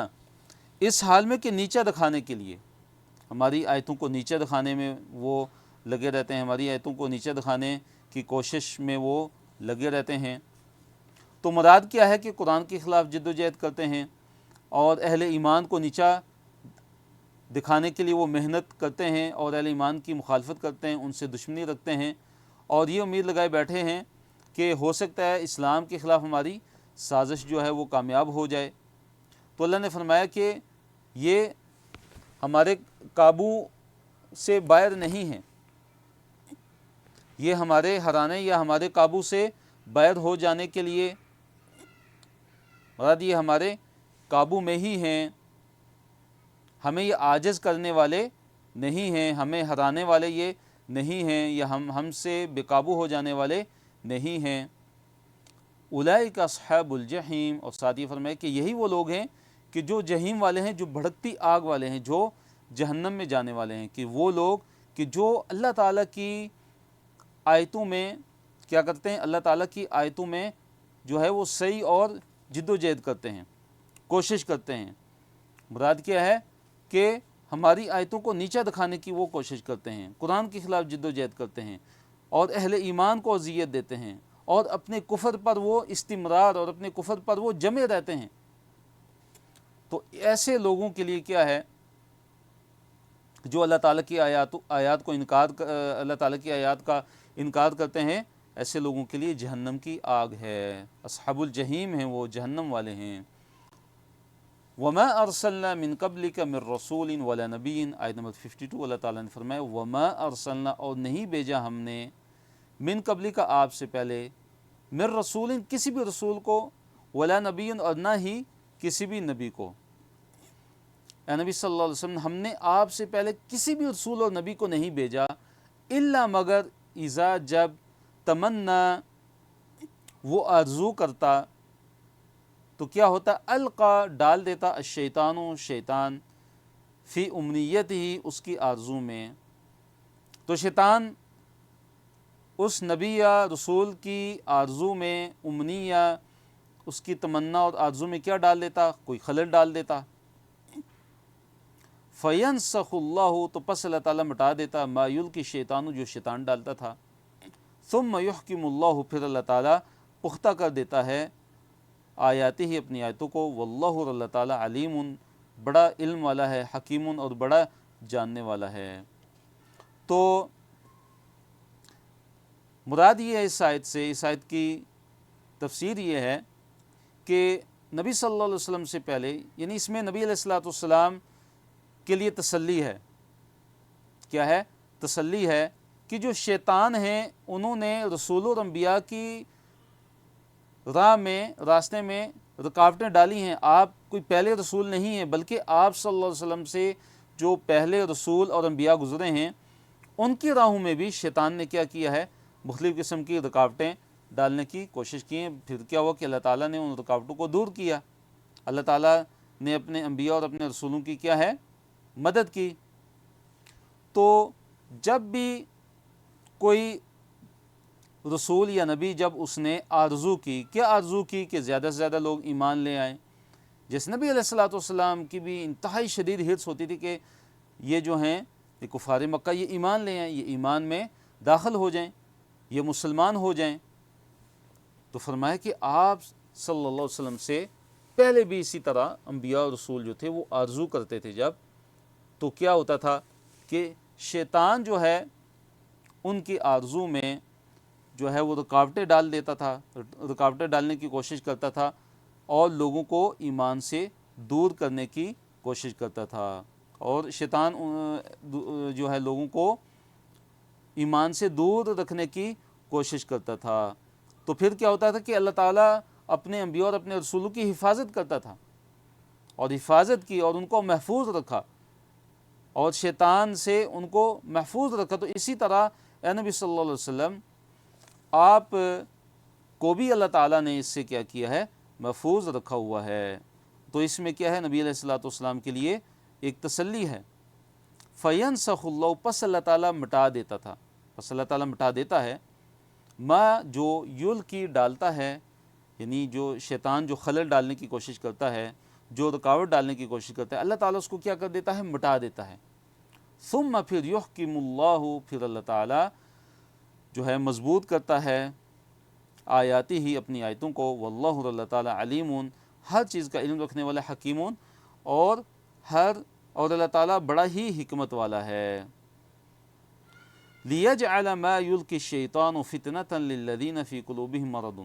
اس حال میں کہ نیچا دکھانے کے لیے، ہماری آیتوں کو نیچا دکھانے میں وہ لگے رہتے ہیں، ہماری آیتوں کو نیچا دکھانے کی کوشش میں وہ لگے رہتے ہیں، تو مراد کیا ہے کہ قرآن کے خلاف جد و جہد کرتے ہیں اور اہل ایمان کو نیچا دکھانے کے لیے وہ محنت کرتے ہیں اور اہل ایمان کی مخالفت کرتے ہیں، ان سے دشمنی رکھتے ہیں، اور یہ امید لگائے بیٹھے ہیں کہ ہو سکتا ہے اسلام کے خلاف ہماری سازش جو ہے وہ کامیاب ہو جائے۔ تو اللہ نے فرمایا کہ یہ ہمارے قابو سے باہر نہیں ہیں، یہ ہمارے ہرانے یا ہمارے قابو سے باہر ہو جانے کے لیے مراد یہ ہمارے قابو میں ہی ہیں، ہمیں یہ عاجز کرنے والے نہیں ہیں، ہمیں ہرانے والے یہ نہیں ہیں، یا ہم سے بے قابو ہو جانے والے نہیں ہیں۔ اولئک اصحاب الجحیم اور ساتھ یہ فرمائے کہ یہی وہ لوگ ہیں کہ جو جہیم والے ہیں، جو بھڑکتی آگ والے ہیں، جو جہنم میں جانے والے ہیں، کہ وہ لوگ کہ جو اللہ تعالیٰ کی آیتوں میں کیا کرتے ہیں؟ اللہ تعالیٰ کی آیتوں میں جو ہے وہ صحیح اور جد و جہد کرتے ہیں، کوشش کرتے ہیں۔ مراد کیا ہے کہ ہماری آیتوں کو نیچا دکھانے کی وہ کوشش کرتے ہیں، قرآن کے خلاف جد و جہد کرتے ہیں، اور اہل ایمان کو اذیت دیتے ہیں، اور اپنے کفر پر وہ استمرار اور اپنے کفر پر وہ جمے رہتے ہیں۔ تو ایسے لوگوں کے لیے کیا ہے؟ جو اللہ تعالیٰ کی آیات کو اللہ تعالیٰ کی آیات کا انکار کرتے ہیں، ایسے لوگوں کے لیے جہنم کی آگ ہے، اصحاب الجحیم ہیں، وہ جہنم والے ہیں۔ وما ارسلنا من قبلک من رسول ولا نبی آیت نمبر 52 اللہ تعالیٰ نے فرمایا وما ارسلنا اور نہیں بھیجا ہم نے من قبلک آپ سے پہلے من رسول کسی بھی رسول کو ولا نبی، اور نہ ہی کسی بھی نبی کو، اے نبی صلی اللہ علیہ وسلم ہم نے آپ سے پہلے کسی بھی رسول اور نبی کو نہیں بھیجا، الا مگر اذا جب تمنا وہ آرزو کرتا، تو کیا ہوتا، القا ڈال دیتا، الشیطان شیطان، فی امنیت ہی اس کی آرزو میں، تو شیطان اس نبی یا رسول کی آرزو میں، امنیہ اس کی تمنا اور آرزو میں کیا ڈال دیتا، کوئی خلل ڈال دیتا، فینسخ اللہ، تو پس اللہ تعالیٰ مٹا دیتا، ما یلقی شیطان، جو شیطان ڈالتا تھا، ثم یحکم اللہ، پھر اللہ تعالیٰ پختہ کر دیتا ہے آیاتی ہی اپنی آیتوں کو، واللہ، اور اللہ تعالیٰ علیم بڑا علم والا ہے، حکیم اور بڑا جاننے والا ہے۔ تو مراد یہ ہے اس آیت سے، اس آیت کی تفسیر یہ ہے کہ نبی صلی اللہ علیہ وسلم سے پہلے، یعنی اس میں نبی علیہ الصلوۃ والسلام کے لیے تسلی ہے، کیا ہے، تسلی ہے کہ جو شیطان ہیں انہوں نے رسول اور انبیاء کی راہ میں، راستے میں رکاوٹیں ڈالی ہیں۔ آپ کوئی پہلے رسول نہیں ہیں، بلکہ آپ صلی اللہ علیہ وسلم سے جو پہلے رسول اور انبیاء گزرے ہیں ان کی راہوں میں بھی شیطان نے کیا کیا ہے، مختلف قسم کی رکاوٹیں ڈالنے کی کوشش کی ہیں۔ پھر کیا ہوا کہ اللہ تعالیٰ نے ان رکاوٹوں کو دور کیا، اللہ تعالیٰ نے اپنے انبیاء اور اپنے رسولوں کی کیا ہے، مدد کی۔ تو جب بھی کوئی رسول یا نبی، جب اس نے آرزو کی، کیا آرزو کی کہ زیادہ سے زیادہ لوگ ایمان لے آئیں، جس نبی علیہ الصلوۃ والسلام کی بھی انتہائی شدید حرص ہوتی تھی کہ یہ جو ہیں یہ کفار مکہ یہ ایمان لے آئیں، یہ ایمان میں داخل ہو جائیں، یہ مسلمان ہو جائیں۔ تو فرمایا کہ آپ صلی اللہ علیہ وسلم سے پہلے بھی اسی طرح انبیاء اور رسول جو تھے وہ آرزو کرتے تھے، جب تو کیا ہوتا تھا کہ شیطان جو ہے ان کی آرزو میں جو ہے وہ رکاوٹیں ڈال دیتا تھا، رکاوٹیں ڈالنے کی کوشش کرتا تھا، اور لوگوں کو ایمان سے دور کرنے کی کوشش کرتا تھا، اور شیطان جو ہے لوگوں کو ایمان سے دور رکھنے کی کوشش کرتا تھا۔ تو پھر کیا ہوتا تھا کہ اللہ تعالیٰ اپنے انبیاء اور اپنے رسولوں کی حفاظت کرتا تھا، اور حفاظت کی اور ان کو محفوظ رکھا، اور شیطان سے ان کو محفوظ رکھا۔ تو اسی طرح اے نبی صلی اللہ علیہ وسلم آپ کو بھی اللہ تعالیٰ نے اس سے کیا کیا ہے، محفوظ رکھا ہوا ہے۔ تو اس میں کیا ہے، نبی علیہ الصلوۃ والسلام کے لیے ایک تسلی ہے۔ فینسخ اللہ، پس اللہ تعالیٰ مٹا دیتا تھا، پس اللہ تعالیٰ مٹا دیتا ہے، ما جو یلقی ڈالتا ہے، یعنی جو شیطان جو خلل ڈالنے کی کوشش کرتا ہے، جو رکاوٹ ڈالنے کی کوشش کرتا ہے، اللہ تعالیٰ اس کو کیا کر دیتا ہے، مٹا دیتا ہے۔ ثم پھر یحکم اللہ، پھر اللہ تعالیٰ جو ہے مضبوط کرتا ہے آیاتی ہی اپنی آیتوں کو، واللہ، اللہ تعالیٰ علیم ہر چیز کا علم رکھنے والا، حکیم اور اللہ تعالیٰ بڑا ہی حکمت والا ہے۔ لیجعل ما یلقی الشیطان فتنة للذین فی قلوبہم مرض،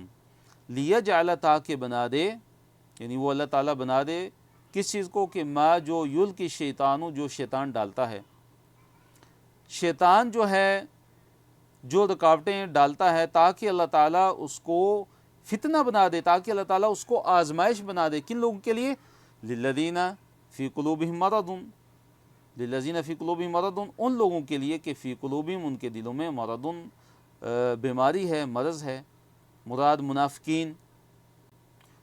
لیجعل، تاکہ بنا دے، یعنی وہ اللہ تعالیٰ بنا دے کس چیز کو، کہ ما جو یلقی الشیطان، جو شیطان ڈالتا ہے، شیطان جو ہے جو رکاوٹیں ڈالتا ہے، تاکہ اللہ تعالیٰ اس کو فتنہ بنا دے، تاکہ اللہ تعالیٰ اس کو آزمائش بنا دے، کن لوگوں کے لیے، للذین فی قلوبہم مرض، للذین فی قلوبہم مرض، ان لوگوں کے لیے کہ فی قلوبہم، ان کے دلوں میں، مرض بیماری ہے، مرض ہے، مراد منافقین۔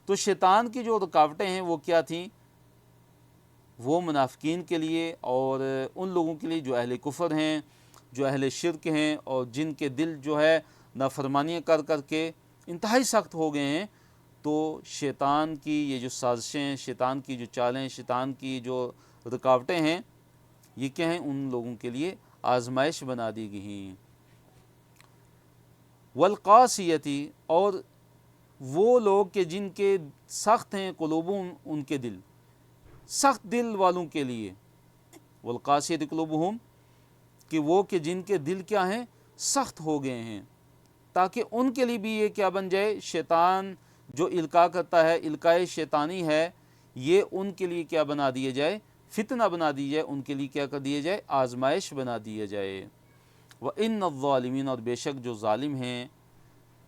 تو شیطان کی جو رکاوٹیں ہیں وہ کیا تھیں، وہ منافقین کے لیے اور ان لوگوں کے لیے جو اہل کفر ہیں، جو اہل شرک ہیں، اور جن کے دل جو ہے نافرمانیاں کر کر کے انتہائی سخت ہو گئے ہیں۔ تو شیطان کی یہ جو سازشیں، شیطان کی جو چالیں، شیطان کی جو رکاوٹیں ہیں، یہ کیا ہیں، ان لوگوں کے لیے آزمائش بنا دی گئی ہیں۔ والقاسیتی، اور وہ لوگ کہ جن کے سخت ہیں، قلوبہم، ان کے دل، سخت دل والوں کے لیے، والقاسیۃ قلوبہم، کہ وہ کہ جن کے دل کیا ہیں، سخت ہو گئے ہیں، تاکہ ان کے لیے بھی یہ کیا بن جائے، شیطان جو القاء کرتا ہے، القاء شیطانی ہے، یہ ان کے لیے کیا بنا دیا جائے، فتنہ بنا دی جائے، ان کے لیے کیا کر دیا جائے، آزمائش بنا دیا جائے۔ وَإِنَّ الظَّالِمِينَ، اور بے شک جو ظالم ہیں،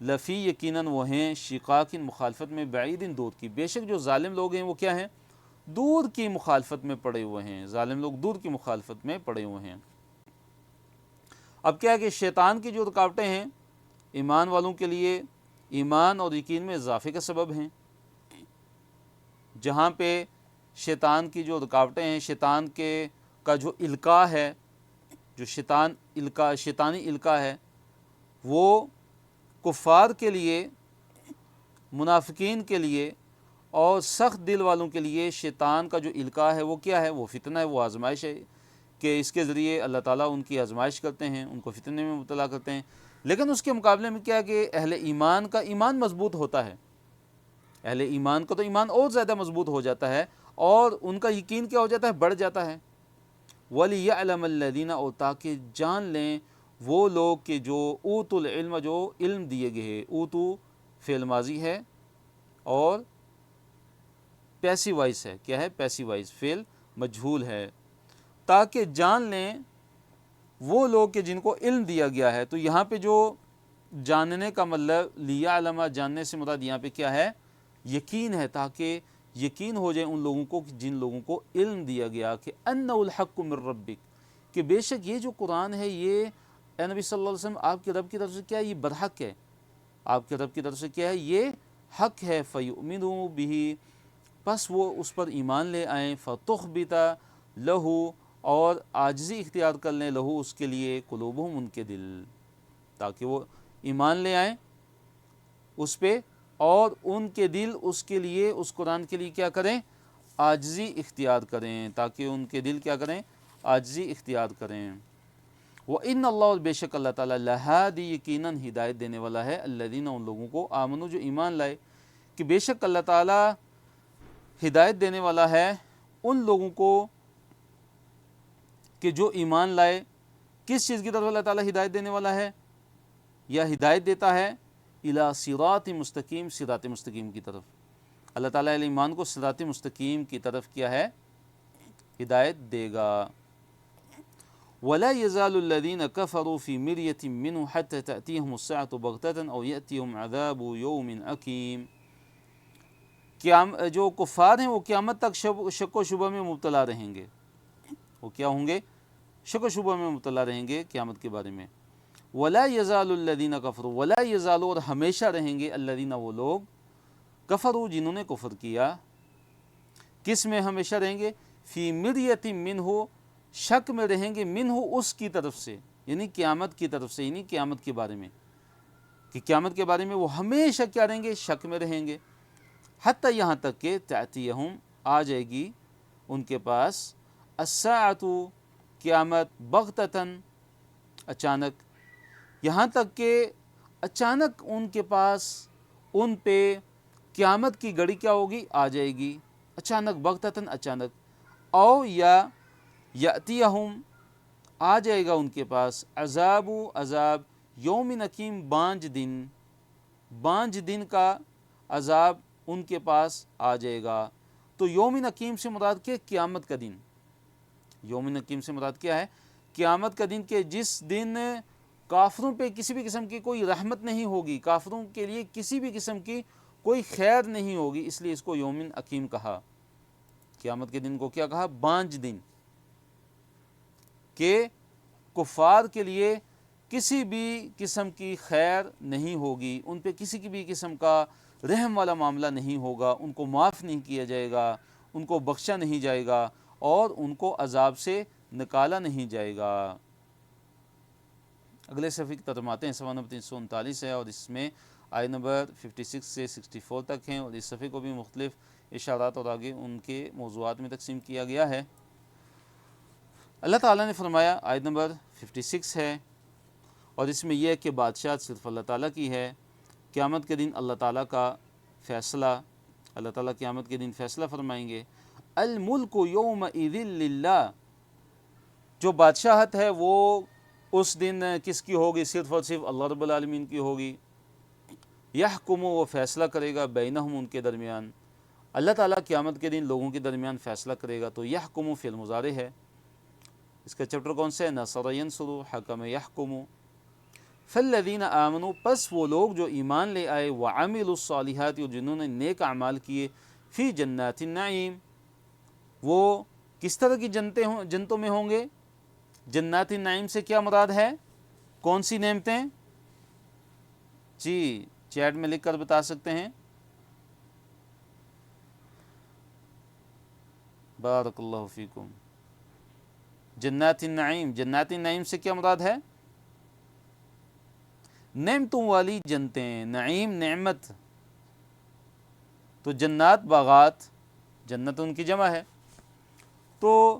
لفی یقیناً وہ ہیں شقاق مخالفت میں بعید دور کی، بے شک جو ظالم لوگ ہیں وہ کیا ہیں، دور کی مخالفت میں پڑے ہوئے ہیں، ظالم لوگ دور کی مخالفت میں پڑے ہوئے ہیں۔ اب کیا ہے کہ شیطان کی جو رکاوٹیں ہیں ایمان والوں کے لیے ایمان اور یقین میں اضافے کا سبب ہیں۔ جہاں پہ شیطان کی جو رکاوٹیں ہیں، شیطان کا جو القاء ہے، جو شیطانی القاء ہے، وہ کفار کے لیے، منافقین کے لیے اور سخت دل والوں کے لیے شیطان کا جو القاء ہے وہ کیا ہے، وہ فتنہ ہے، وہ آزمائش ہے کہ اس کے ذریعے اللہ تعالیٰ ان کی آزمائش کرتے ہیں، ان کو فتنے میں مبتلا کرتے ہیں۔ لیکن اس کے مقابلے میں کیا ہے کہ اہل ایمان کا ایمان مضبوط ہوتا ہے، اہل ایمان کا تو ایمان اور زیادہ مضبوط ہو جاتا ہے اور ان کا یقین کیا ہو جاتا ہے، بڑھ جاتا ہے۔ وَلِيَعْلَمَ الَّذِينَ، اور تاکہ جان لیں وہ لوگ کہ جو اوتوا العلم، جو علم دیے گئے، اوتو فعل ماضی ہے اور پیسیو وائس ہے، کیا ہے، پیسیو وائس، فعل مجہول ہے، تاکہ جان لیں وہ لوگ کہ جن کو علم دیا گیا ہے۔ تو یہاں پہ جو جاننے کا مطلب لیعلم، جاننے سے مراد یہاں پہ کیا ہے، یقین ہے، تاکہ یقین ہو جائے ان لوگوں کو جن لوگوں کو علم دیا گیا کہ انہ الحق من ربک، کہ بے شک یہ جو قرآن ہے یہ اے نبی صلی اللہ علیہ وسلم آپ کے رب کی طرف سے کیا ہے، یہ برحق ہے، آپ کے رب کی طرف سے کیا ہے، یہ حق ہے۔ فیؤمنوا بہ، پس وہ اس پر ایمان لے آئیں، فتخبت لہ، اور عاجزی اختیار کر لیں، لہو اس کے لیے، قلوبہم ان کے دل، تاکہ وہ ایمان لے آئیں اس پہ اور ان کے دل اس کے لیے، اس قرآن کے لیے کیا کریں، عاجزی اختیار کریں، تاکہ ان کے دل کیا کریں، عاجزی اختیار کریں۔ وَإِنَّ اللَّهُ، اور بے شک اللہ تعالیٰ، لَہَادِ، یقیناً ہدایت دینے والا ہے، الَّذِينَ، ان لوگوں کو، آمنوا، جو ایمان لائے، کہ بے شک اللہ تعالیٰ ہدایت دینے والا ہے ان لوگوں کو کہ جو ایمان لائے۔ کس چیز کی طرف اللہ تعالیٰ ہدایت دینے والا ہے یا ہدایت دیتا ہے، الی صراط مستقیم، صراط مستقیم کی طرف۔ اللہ تعالیٰ اہل ایمان کو صراط مستقیم کی طرف کیا ہے، ہدایت دے گا۔ وَلَا يَزَالُ الَّذِينَ كَفَرُوا فِي مِرْيَةٍ مِّنْهُ حَتَّى تَأْتِيَهُمُ السَّاعَةُ بَغْتَةً أَوْ يَأْتِيَهُمْ عَذَابُ يَوْمٍ أَلِيمٍ، جو کفار ہیں وہ قیامت تک شک و شبہ میں مبتلا رہیں گے، وہ کیا ہوں گے، شک و شبہ میں مبتلا رہیں گے قیامت کے بارے میں۔ وَلَا يَزَالُ الَّذِينَ كَفَرُوا، وَلَا يَزَالُ، اور ہمیشہ رہیں گے، الَّذِينَ، وہ لوگ، کفروا، جنہوں نے کفر کیا، کس میں ہمیشہ رہیں گے، فی مریۃ منہ، شک میں رہیں گے، منہ، اس کی طرف سے، یعنی قیامت کی طرف سے، یعنی قیامت کے بارے میں، کہ قیامت کے بارے میں وہ ہمیشہ کیا رہیں گے، شک میں رہیں گے، حتیٰ یہاں تک کہ تأتیہم، آ جائے گی ان کے پاس، الساعۃ، قیامت، بغتتاً، اچانک، یہاں تک کہ اچانک ان کے پاس، ان پہ قیامت کی گھڑی کیا ہوگی، آ جائے گی، اچانک، بغتتاً، اچانک، او یا یأتیہم، آ جائے گا ان کے پاس، عذاب، عذاب، یوم نکیم، بانج دن کا عذاب ان کے پاس آ جائے گا۔ تو یوم نکیم سے مراد کیا، قیامت کا دن، یوم نکیم سے مراد کیا ہے، قیامت کا دن، کہ جس دن کافروں پہ کسی بھی قسم کی کوئی رحمت نہیں ہوگی، کافروں کے لیے کسی بھی قسم کی کوئی خیر نہیں ہوگی، اس لیے اس کو یوم عقیم کہا۔ قیامت کے دن کو کیا کہا، بانج دن، کہ کفار کے لیے کسی بھی قسم کی خیر نہیں ہوگی، ان پہ کسی کی بھی قسم کا رحم والا معاملہ نہیں ہوگا، ان کو معاف نہیں کیا جائے گا، ان کو بخشا نہیں جائے گا اور ان کو عذاب سے نکالا نہیں جائے گا۔ اگلے صفحے کی طرف آتے ہیں، صفحہ نمبر 339 ہے اور اس میں آیت نمبر 56 سے 64 تک ہیں، اور اس صفحے کو بھی مختلف اشارات اور آگے ان کے موضوعات میں تقسیم کیا گیا ہے۔ اللہ تعالیٰ نے فرمایا، آیت نمبر 56 ہے، اور اس میں یہ ہے کہ بادشاہت صرف اللہ تعالیٰ کی ہے، قیامت کے دن اللہ تعالیٰ کا فیصلہ، اللہ تعالیٰ قیامت کے دن فیصلہ فرمائیں گے۔ الملک یومئذ للہ، جو بادشاہت ہے وہ اس دن کس کی ہوگی، صرف اور صرف اللہ رب العالمین کی ہوگی۔ یحکم، وہ فیصلہ کرے گا، بینہم، ان کے درمیان، اللہ تعالیٰ قیامت کے دن لوگوں کے درمیان فیصلہ کرے گا۔ تو یحکم فعل مضارع ہے، اس کا چیپٹر کون سے ہے، نصر ینصر، حکم یحکم، فالذین آمنوا، پس وہ لوگ جو ایمان لے آئے، وعملوا الصالحات، اور جنہوں نے نیک اعمال کیے، فی جنات النعیم، وہ کس طرح کی جنتوں میں ہوں گے؟ جنات النعیم سے کیا مراد ہے؟ کون سی نعمتیں؟ جی چیٹ میں لکھ کر بتا سکتے ہیں؟ بارک اللہ فیکم۔ جنات النعیم، جنات النعیم سے کیا مراد ہے؟ نعمتوں والی جنتیں، نعیم نعمت، تو جنات باغات، جنت ان کی جمع ہے، تو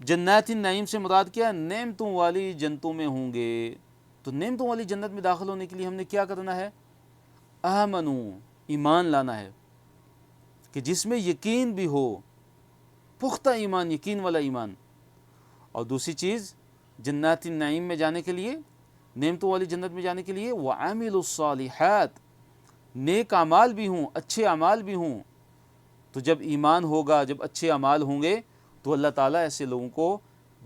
جنات النعیم سے مراد کیا؟ نعمتوں والی جنتوں میں ہوں گے۔ تو نعمتوں والی جنت میں داخل ہونے کے لیے ہم نے کیا کرنا ہے؟ آمنو، ایمان لانا ہے، کہ جس میں یقین بھی ہو، پختہ ایمان، یقین والا ایمان۔ اور دوسری چیز، جنات النعیم میں جانے کے لیے، نعمتوں والی جنت میں جانے کے لیے، وعاملوا الصالحات، نیک اعمال بھی ہوں، اچھے اعمال بھی ہوں۔ تو جب ایمان ہوگا، جب اچھے اعمال ہوں گے، تو اللہ تعالیٰ ایسے لوگوں کو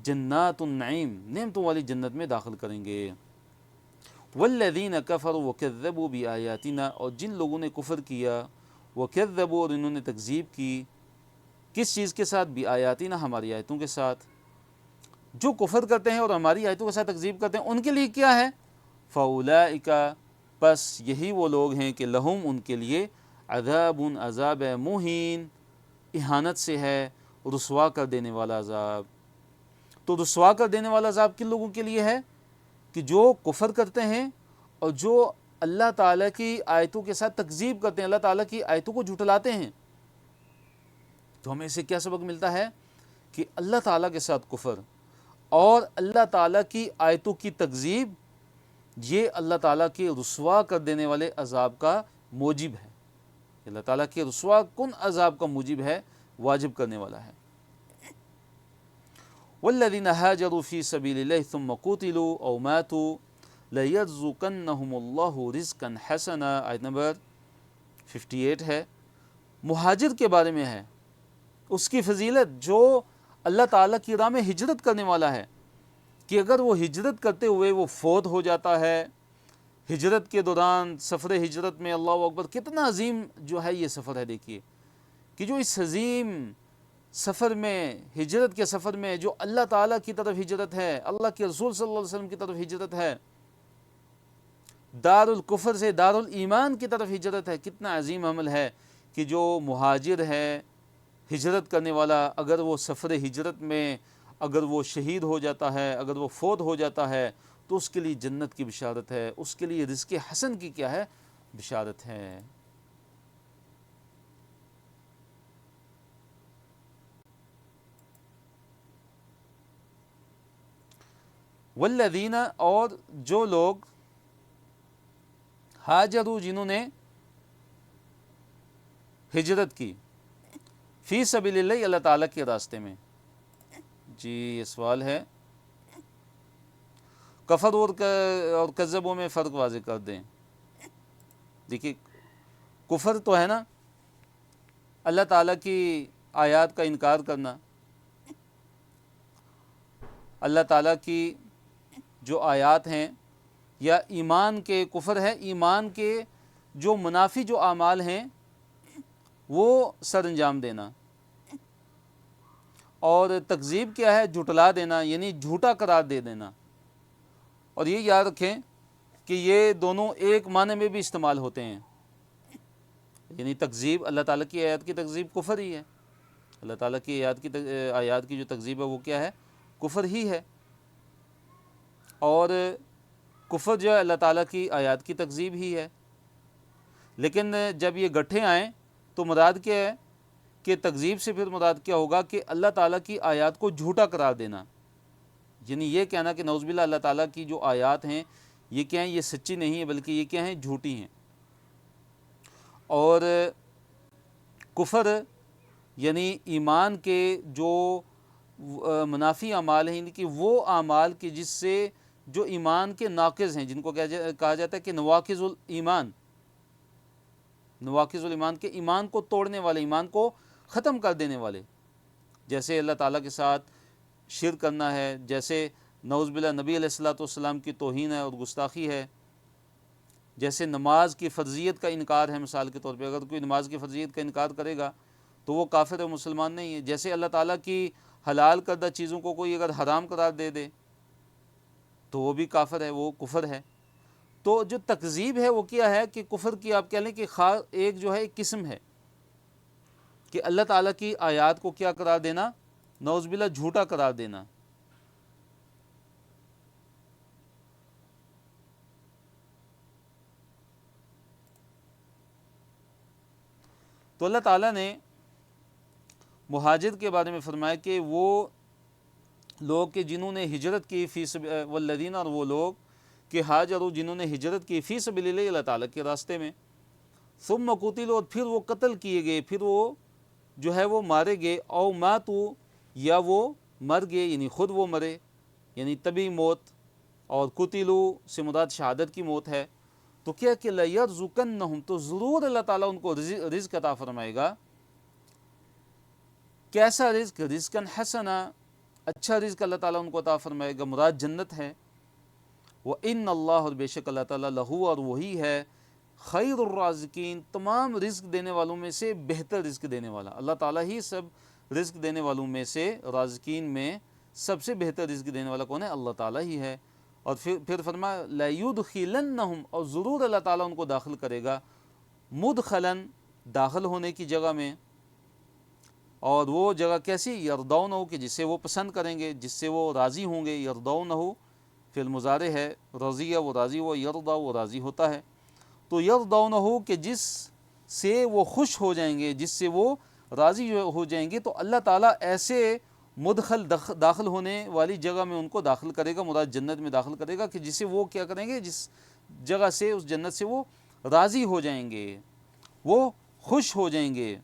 جنات النعیم، نعمتوں والی جنت میں داخل کریں گے۔ والذین کفروا وکذبوا بآیاتنا، اور جن لوگوں نے کفر کیا، وکذبوا، اور انہوں نے تکذیب کی، کس چیز کے ساتھ؟ بآیاتنا، ہماری آیتوں کے ساتھ۔ جو کفر کرتے ہیں اور ہماری آیتوں کے ساتھ تکذیب کرتے ہیں، ان کے لیے کیا ہے؟ فاولئک، پس یہی وہ لوگ ہیں کہ لہم، ان کے لیے، عذاب، عذاب مہین، اہانت سے ہے، رسوا کر دینے والا عذاب۔ تو رسوا کر دینے والا عذاب کن لوگوں کے لیے ہے؟ کہ جو کفر کرتے ہیں اور جو اللہ تعالیٰ کی آیتوں کے ساتھ تکذیب کرتے ہیں، اللہ تعالیٰ کی آیتوں کو جھٹلاتے ہیں۔ تو ہمیں اسے کیا سبق ملتا ہے؟ کہ اللہ تعالیٰ کے ساتھ کفر اور اللہ تعالیٰ کی آیتوں کی تکذیب، یہ اللہ تعالیٰ کے رسوا کر دینے والے عذاب کا موجب ہے، اللہ تعالیٰ کے رسوا کن عذاب کا موجب ہے، واجب کرنے والا ہے۔ والذین ہاجروا فی سبیل اللہ ثم قتلوا او ماتوا لیرزقنہم اللہ رزقا حسنا، آیت نمبر 58 ہے۔ مہاجر کے بارے میں ہے، اس کی فضیلت، جو اللہ تعالیٰ کی راہ میں ہجرت کرنے والا ہے، کہ اگر وہ ہجرت کرتے ہوئے وہ فوت ہو جاتا ہے، ہجرت کے دوران، سفر ہجرت میں، اللہ اکبر، کتنا عظیم جو ہے یہ سفر ہے، دیکھیے کہ جو اس عظیم سفر میں، ہجرت کے سفر میں، جو اللہ تعالیٰ کی طرف ہجرت ہے، اللہ کے رسول صلی اللہ علیہ وسلم کی طرف ہجرت ہے، دار الکفر سے دار الایمان کی طرف ہجرت ہے، کتنا عظیم عمل ہے کہ جو مہاجر ہے، ہجرت کرنے والا، اگر وہ سفر ہجرت میں اگر وہ شہید ہو جاتا ہے، اگر وہ فوت ہو جاتا ہے، تو اس کے لیے جنت کی بشارت ہے، اس کے لیے رزق حسن کی کیا ہے؟ بشارت ہے۔ والذین، اور جو لوگ، ہاجروا، جنہوں نے ہجرت کی، فی سبیل اللہ، اللہ تعالیٰ کے راستے میں۔ جی یہ سوال ہے، کفر اور کذبوں میں فرق واضح کر دیں۔ دیکھیے کفر تو ہے نا اللہ تعالیٰ کی آیات کا انکار کرنا، اللہ تعالیٰ کی جو آیات ہیں، یا ایمان کے کفر ہے، ایمان کے جو منافی جو اعمال ہیں وہ سر انجام دینا، اور تکذیب کیا ہے؟ جھٹلا دینا، یعنی جھوٹا قرار دے دینا۔ اور یہ یاد رکھیں کہ یہ دونوں ایک معنی میں بھی استعمال ہوتے ہیں، یعنی تکذیب، اللہ تعالیٰ کی آیات کی تکذیب کفر ہی ہے، اللہ تعالیٰ کی آیات کی جو تکذیب ہے وہ کیا ہے؟ کفر ہی ہے۔ اور کفر جو ہے اللہ تعالیٰ کی آیات کی تکذیب ہی ہے۔ لیکن جب یہ گٹھے آئیں تو مراد کیا ہے؟ کہ تکذیب سے پھر مراد کیا ہوگا؟ کہ اللہ تعالیٰ کی آیات کو جھوٹا قرار دینا، یعنی یہ کہنا کہ نعوذ باللہ اللہ تعالیٰ کی جو آیات ہیں یہ کیا ہیں؟ یہ سچی نہیں ہے، بلکہ یہ کیا ہیں؟ جھوٹی ہیں۔ اور کفر یعنی ایمان کے جو منافی اعمال ہیں، یعنی کہ وہ اعمال کے جس سے جو ایمان کے ناقض ہیں، جن کو کہا جاتا ہے کہ نواقض الایمان، نواقض الایمان، کے ایمان کو توڑنے والے، ایمان کو ختم کر دینے والے، جیسے اللہ تعالیٰ کے ساتھ شرک کرنا ہے، جیسے نعوذ باللہ نبی علیہ الصلوۃ والسلام کی توہین ہے اور گستاخی ہے، جیسے نماز کی فرضیت کا انکار ہے، مثال کے طور پہ اگر کوئی نماز کی فرضیت کا انکار کرے گا تو وہ کافر ہے، مسلمان نہیں ہے۔ جیسے اللہ تعالیٰ کی حلال کردہ چیزوں کو کوئی اگر حرام قرار دے دے تو وہ بھی کافر ہے، وہ کفر ہے۔ تو جو تکذیب ہے وہ کیا ہے کہ کفر کی آپ کہہ لیں کہ ایک جو ہے ایک قسم ہے کہ اللہ تعالیٰ کی آیات کو کیا قرار دینا، نعوذ باللہ جھوٹا قرار دینا۔ تو اللہ تعالیٰ نے مہاجر کے بارے میں فرمایا کہ وہ لوگ کہ جنہوں نے ہجرت کی فی سبیل والذین، اور وہ لوگ کہ ہاجروا جنہوں نے ہجرت کی فی سبیل اللہ، اللہ تعالیٰ کے راستے میں، ثم قتلوا، اور پھر وہ قتل کیے گئے، پھر وہ جو ہے وہ مارے گئے، او ماتوا، یا وہ مر گئے یعنی خود وہ مرے یعنی طبی موت، اور قتلوا سے مراد شہادت کی موت ہے، تو کیا کہ لیرزقنہم، تو ضرور اللہ تعالیٰ ان کو رزق عطا فرمائے گا۔ کیسا رزق؟ رزقاً حسنا، اچھا رزق اللہ تعالیٰ ان کو عطا فرمائے گا، مراد جنت ہے۔ وَإِنَّ اللَّهُ، اور بے شک اللہ تعالیٰ، لہو، اور وہی ہے، خیر الرازقین، تمام رزق دینے والوں میں سے بہتر رزق دینے والا۔ اللہ تعالیٰ ہی سب رزق دینے والوں میں سے، رازقین میں سب سے بہتر رزق دینے والا کون ہے؟ اللہ تعالیٰ ہی ہے۔ اور پھر فرمایا لَيُدْخِلَنَّهُمْ، اور ضرور اللہ تعالیٰ ان کو داخل کرے گا، مدخلاً، داخل ہونے کی جگہ میں، اور وہ جگہ کیسی؟ یرضونہ، کہ جس سے وہ پسند کریں گے، جس سے وہ راضی ہوں گے۔ یرضونہ فعل مضارع ہے، رضیہ وہ راضی ہوا، یرضا وہ راضی ہوتا ہے۔ تو یرضونہ کہ جس سے وہ خوش ہو جائیں گے، جس سے وہ راضی ہو جائیں گے، تو اللہ تعالیٰ ایسے مدخل، داخل ہونے والی جگہ میں ان کو داخل کرے گا، مراد جنت میں داخل کرے گا، کہ جس سے وہ کیا کریں گے، جس جگہ سے، اس جنت سے وہ راضی ہو جائیں گے، وہ خوش ہو جائیں گے۔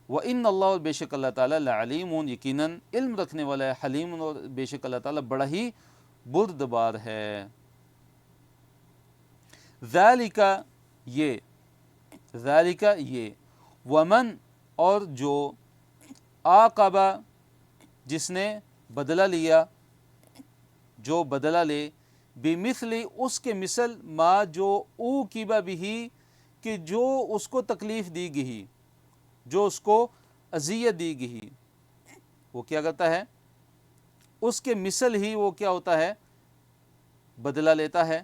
وَإِنَّ اللَّهُ، اور بے شک اللہ تعالیٰ، لَعَلِيمٌ، یقیناً علم رکھنے والا ہے، حلیم، اور بے شک اللہ تعالیٰ بڑا ہی بردبار ہے۔ ذَلِكَ، یہ وَمَن، اور جو عَاقَبَ، جس نے بدلہ لیا، جو بدلہ لے، بِمِثْلِ، اس کے مثل، ما جو عُوقِبَ بِهِ، کہ جو اس کو تکلیف دی گئی، جو اس کو اذیت دی گئی، وہ کیا کرتا ہے؟ اس کے مثل ہی وہ کیا ہوتا ہے؟ بدلہ لیتا ہے۔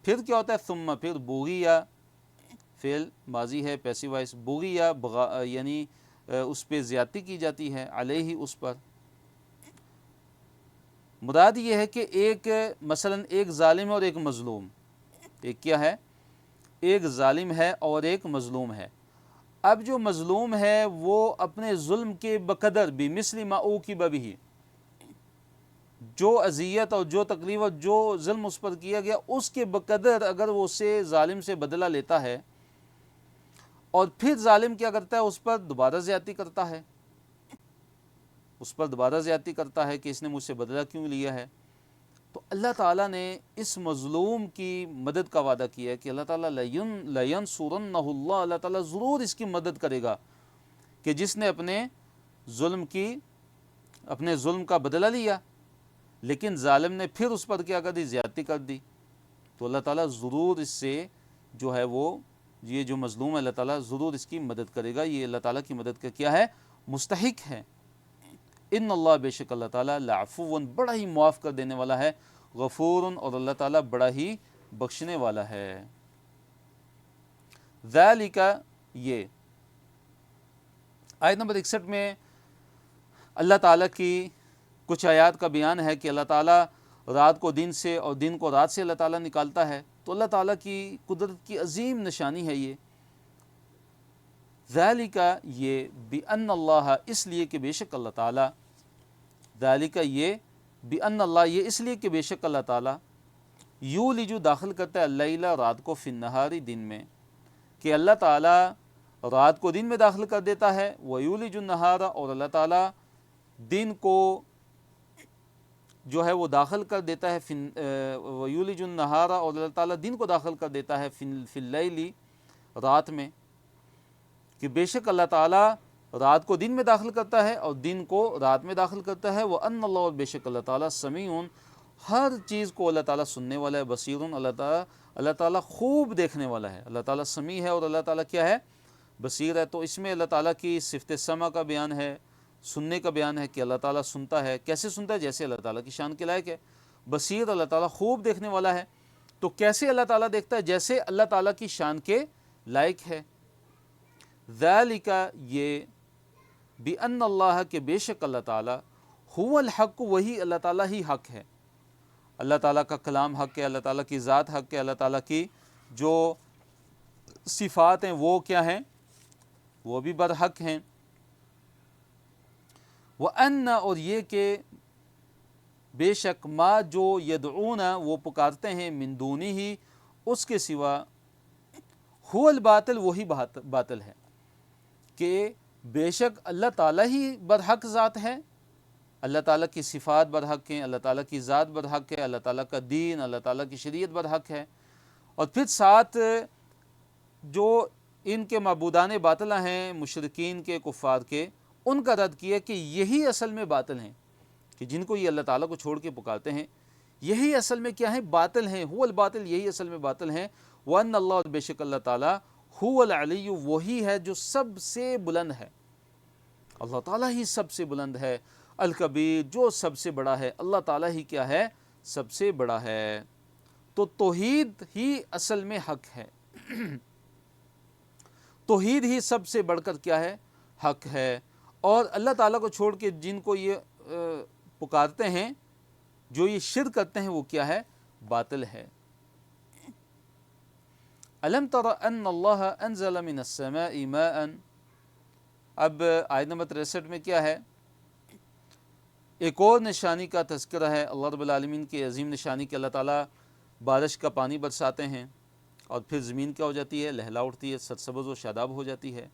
پھر کیا ہوتا ہے؟ ثم، پھر بغیا، فعل ماضی ہے، پیسو وائس، بغیا یعنی اس پہ زیادتی کی جاتی ہے، علیہ، اس پر۔ مراد یہ ہے کہ ایک مثلا ایک ظالم اور ایک مظلوم، ایک کیا ہے؟ ایک ظالم ہے اور ایک مظلوم ہے۔ اب جو مظلوم ہے وہ اپنے ظلم کے بقدر، بمثل ما عوقب بہ، جو اذیت اور جو تکلیف اور جو ظلم اس پر کیا گیا، اس کے بقدر اگر وہ اسے ظالم سے بدلہ لیتا ہے، اور پھر ظالم کیا کرتا ہے؟ اس پر دوبارہ زیادتی کرتا ہے، اس پر دوبارہ زیادتی کرتا ہے کہ اس نے مجھ سے بدلہ کیوں لیا ہے، تو اللہ تعالیٰ نے اس مظلوم کی مدد کا وعدہ کیا ہے کہ اللہ تعالیٰ لَيَنْصُرَنَّهُ اللَّهُ، اللہ تعالیٰ ضرور اس کی مدد کرے گا، کہ جس نے اپنے ظلم کا بدلہ لیا، لیکن ظالم نے پھر اس پر کیا کر دی؟ زیادتی کر دی، تو اللہ تعالیٰ ضرور اس سے جو ہے وہ، یہ جو مظلوم ہے، اللہ تعالیٰ ضرور اس کی مدد کرے گا، یہ اللہ تعالیٰ کی مدد کا کیا ہے؟ مستحق ہے۔ ان اللہ، بے شک اللہ تعالیٰ، لعفو، بڑا ہی معاف کر دینے والا ہے، غفور، اور اللہ تعالیٰ بڑا ہی بخشنے والا ہے۔ ذالک، یہ آیت نمبر 61 میں اللہ تعالیٰ کی کچھ آیات کا بیان ہے کہ اللہ تعالیٰ رات کو دن سے اور دن کو رات سے اللہ تعالیٰ نکالتا ہے، تو اللہ تعالیٰ کی قدرت کی عظیم نشانی ہے یہ۔ ذالک، یہ، بِأَنَّ اللَّهَ، اس لیے کہ بے شک اللہ تعالیٰ، ذالک، یہ، بِأَنَّ اللَّهَ، یہ اس لیے کہ بے شک اللہ تعالیٰ، یولج، داخل کرتا ہے، اللیل، رات کو، فی النہار، دن میں، کہ اللہ تعالیٰ رات کو دن میں داخل کر دیتا ہے، ویولج النہار، اور اللہ تعالیٰ دن کو جو ہے وہ داخل کر دیتا ہے، ویولج النہار، اور اللہ تعالیٰ دن کو داخل کر دیتا ہے، فی اللیل، رات میں، کہ بے شک اللہ تعالیٰ رات کو دن میں داخل کرتا ہے اور دن کو رات میں داخل کرتا ہے، وَأَنَّ اللَّهَ، اور بے شک اللہ تعالیٰ، سمیع، ہر چیز کو اللہ تعالیٰ سننے والا ہے، بصیرن اللہ تعالیٰ خوب دیکھنے والا ہے، اللہ تعالیٰ سمیع ہے اور اللہ تعالیٰ کیا ہے؟ بصیر ہے۔ تو اس میں اللہ تعالیٰ کی صفت سمع کا بیان ہے، سننے کا بیان ہے کہ اللہ تعالیٰ سنتا ہے۔ کیسے سنتا ہے؟ جیسے اللہ تعالیٰ کی شان کے لائق ہے۔ بصیر، اللہ تعالیٰ خوب دیکھنے والا ہے۔ تو کیسے اللہ تعالیٰ دیکھتا ہے؟ جیسے اللہ تعالیٰ کی شان کے لائق ہے۔ ذالک، یہ بِأَنَّ اللہ، کہ بے شک اللہ تعالیٰ هو الحق، وہی اللہ تعالیٰ ہی حق ہے۔ اللہ تعالیٰ کا کلام حق ہے، اللہ تعالیٰ کی ذات حق ہے، اللہ تعالیٰ کی جو صفات ہیں وہ کیا ہیں؟ وہ بھی برحق ہیں۔ وَأَنَّ، اور یہ کہ بے شک ما جو یدعون، وہ پکارتے ہیں، من دونہ، اس کے سوا، هو الباطل، وہی باطل ہے۔ کہ بے شک اللہ تعالیٰ ہی برحق ذات ہے، اللہ تعالیٰ کی صفات برحق ہیں، اللہ تعالیٰ کی ذات برحق ہے، اللہ تعالیٰ کا دین، اللہ تعالیٰ کی شریعت برحق ہے۔ اور پھر ساتھ جو ان کے معبودان باطلہ ہیں، مشرکین کے، کفار کے، ان کا رد کیا کہ یہی اصل میں باطل ہیں، کہ جن کو یہ اللہ تعالیٰ کو چھوڑ کے پکارتے ہیں یہی اصل میں کیا ہیں؟ باطل ہیں۔ هو الباطل، یہی اصل میں باطل ہیں۔ وَأَنَّ اللَّهُ، اور بے شک اللہ تعالیٰ، هو العلی، وہی ہے جو سب سے بلند ہے، اللہ تعالیٰ ہی سب سے بلند ہے۔ الکبیر، جو سب سے بڑا ہے، اللہ تعالیٰ ہی کیا ہے؟ سب سے بڑا ہے۔ تو توحید ہی اصل میں حق ہے، توحید ہی سب سے بڑھ کر کیا ہے؟ حق ہے۔ اور اللہ تعالیٰ کو چھوڑ کے جن کو یہ پکارتے ہیں، جو یہ شرک کرتے ہیں، وہ کیا ہے؟ باطل ہے۔ الم تر ان اللہ انزل من السماء ماء، اب آیت نمبر 63 میں کیا ہے؟ ایک اور نشانی کا تذکرہ ہے، اللہ رب العالمین کی عظیم نشانی کہ اللہ تعالیٰ بارش کا پانی برساتے ہیں اور پھر زمین کیا ہو جاتی ہے؟ لہلا اٹھتی ہے، سرسبز و شاداب ہو جاتی ہے۔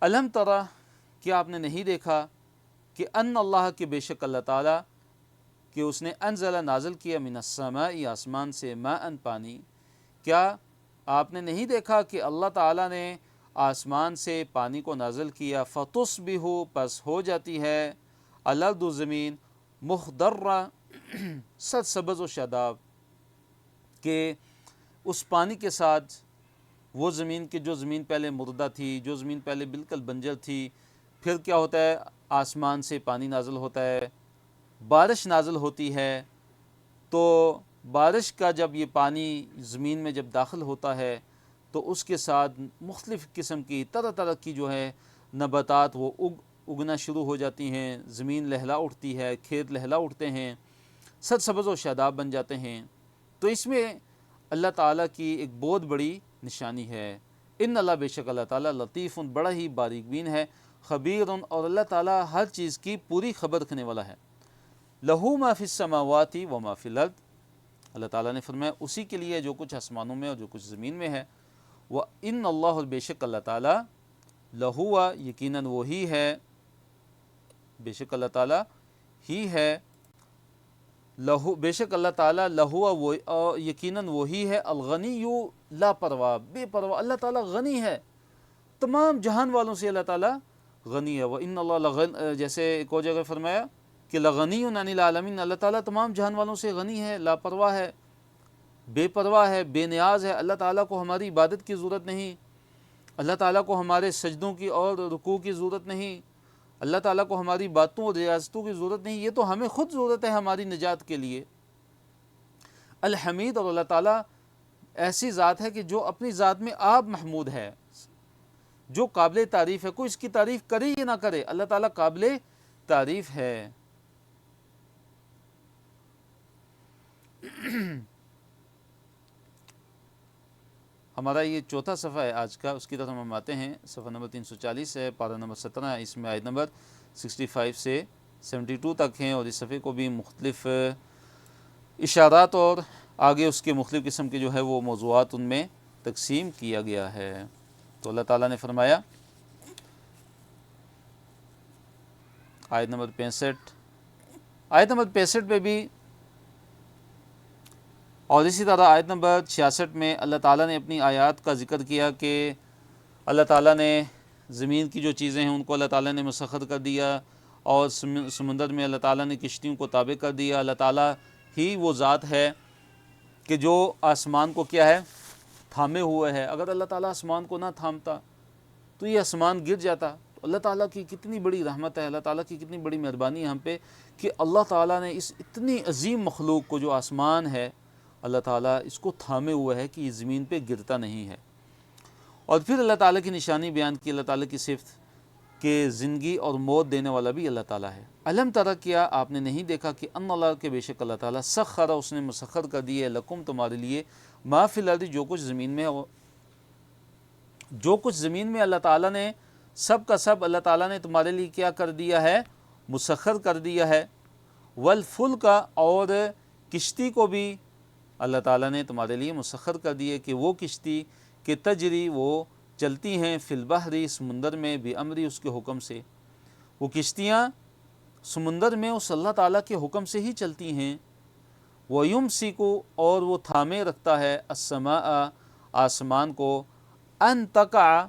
الم ترى، کیا آپ نے نہیں دیکھا کہ ان اللہ، کے بے شک اللہ تعالیٰ، کہ اس نے انزل، نازل کیا، من السماء، آسمان سے، ماء، پانی۔ کیا آپ نے نہیں دیکھا کہ اللہ تعالیٰ نے آسمان سے پانی کو نازل کیا؟ فتصبح، پس ہو جاتی ہے، الارض، زمین، مخضرہ، سرسبز و شاداب، کہ اس پانی کے ساتھ وہ زمین کی جو زمین پہلے مردہ تھی، جو زمین پہلے بالکل بنجر تھی، پھر کیا ہوتا ہے؟ آسمان سے پانی نازل ہوتا ہے، بارش نازل ہوتی ہے۔ تو بارش کا جب یہ پانی زمین میں جب داخل ہوتا ہے تو اس کے ساتھ مختلف قسم کی طرح طرح کی جو ہے نباتات وہ اگنا شروع ہو جاتی ہیں، زمین لہلا اٹھتی ہے، کھیت لہلا اٹھتے ہیں، سرسبز و شاداب بن جاتے ہیں۔ تو اس میں اللہ تعالیٰ کی ایک بہت بڑی نشانی ہے۔ ان اللہ، بے شک اللہ تعالیٰ، لطیف، بڑا ہی باریک بین ہے، خبیر، اور اللہ تعالیٰ ہر چیز کی پوری خبر رکھنے والا ہے۔ لہو ما فی السماوات و ما فی الارض، اللہ تعالیٰ نے فرمایا اسی کے لیے جو کچھ آسمانوں میں اور جو کچھ زمین میں ہے۔ وَإِنَّ اللَّهُ، بے شک اللہ تعالیٰ، لہو، یقیناً وہی ہے، بے شک اللہ تعالیٰ ہی ہے، لہو، بے شک اللہ تعالیٰ، لہو، یقیناً وہی ہے، الغنی، لا پرواہ، بے پرواہ، اللہ تعالیٰ غنی ہے، تمام جہان والوں سے اللہ تعالیٰ غنی ہے۔ وَإِنَّ اللَّهَ، جیسے ایک اور جگہ فرمایا کہ لغنی عن العالمین، اللہ تعالیٰ تمام جہان والوں سے غنی ہے، لا پرواہ ہے، بے پرواہ ہے، بے نیاز ہے۔ اللہ تعالیٰ کو ہماری عبادت کی ضرورت نہیں، اللہ تعالیٰ کو ہمارے سجدوں کی اور رکوع کی ضرورت نہیں، اللہ تعالیٰ کو ہماری باتوں اور ریاستوں کی ضرورت نہیں، یہ تو ہمیں خود ضرورت ہے ہماری نجات کے لیے۔ الحمید، اور اللہ تعالیٰ ایسی ذات ہے کہ جو اپنی ذات میں آپ محمود ہے، جو قابل تعریف ہے، کوئی اس کی تعریف کرے یا نہ کرے، اللہ تعالیٰ قابل تعریف ہے۔ ہمارا یہ چوتھا صفحہ ہے آج کا، اس کی طرف ہم آتے ہیں۔ صفحہ نمبر 340 ہے، پارہ نمبر 17 ہے، اس میں آیت نمبر 65 سے 72 تک ہیں، اور اس صفحے کو بھی مختلف اشارات اور آگے اس کے مختلف قسم کے جو ہے وہ موضوعات ان میں تقسیم کیا گیا ہے۔ تو اللہ تعالیٰ نے فرمایا، آیت نمبر 65 پہ بھی، اور اسی طرح آیت نمبر 66 میں اللہ تعالیٰ نے اپنی آیات کا ذکر کیا کہ اللہ تعالیٰ نے زمین کی جو چیزیں ہیں ان کو اللہ تعالیٰ نے مسخر کر دیا، اور سمندر میں اللہ تعالیٰ نے کشتیوں کو تابع کر دیا۔ اللہ تعالیٰ ہی وہ ذات ہے کہ جو آسمان کو کیا ہے، تھامے ہوئے ہے۔ اگر اللہ تعالیٰ آسمان کو نہ تھامتا تو یہ آسمان گر جاتا۔ اللہ تعالیٰ کی کتنی بڑی رحمت ہے، اللہ تعالیٰ کی کتنی بڑی مہربانی ہے ہم پہ کہ اللہ تعالیٰ نے اس اتنی عظیم مخلوق کو جو آسمان ہے، اللہ تعالیٰ اس کو تھامے ہوئے ہے کہ یہ زمین پہ گرتا نہیں ہے۔ اور پھر اللہ تعالیٰ کی نشانی بیان کی، اللہ تعالیٰ کی صفت کہ زندگی اور موت دینے والا بھی اللہ تعالیٰ ہے۔ علم ترى، کیا آپ نے نہیں دیکھا کہ ان اللہ کے بے شک اللہ تعالیٰ سخر، اس نے مسخر کر دی ہے، لکم تمہارے لیے، ما فی الارض، جو کچھ زمین میں، جو کچھ زمین میں اللہ تعالیٰ نے سب کا سب اللہ تعالیٰ نے تمہارے لیے کیا کر دیا ہے، مسخر کر دیا ہے۔ والفلک، اور کشتی کو بھی اللہ تعالیٰ نے تمہارے لیے مسخر کر دی ہے کہ وہ کشتی کہ تجری، وہ چلتی ہیں، فی البحر، سمندر میں، بامری، اس کے حکم سے۔ وہ کشتیاں سمندر میں اس اللہ تعالیٰ کے حکم سے ہی چلتی ہیں۔ وَيُمْسِكُ، اور وہ تھامے رکھتا ہے، السماء، آسمان کو، ان تقع،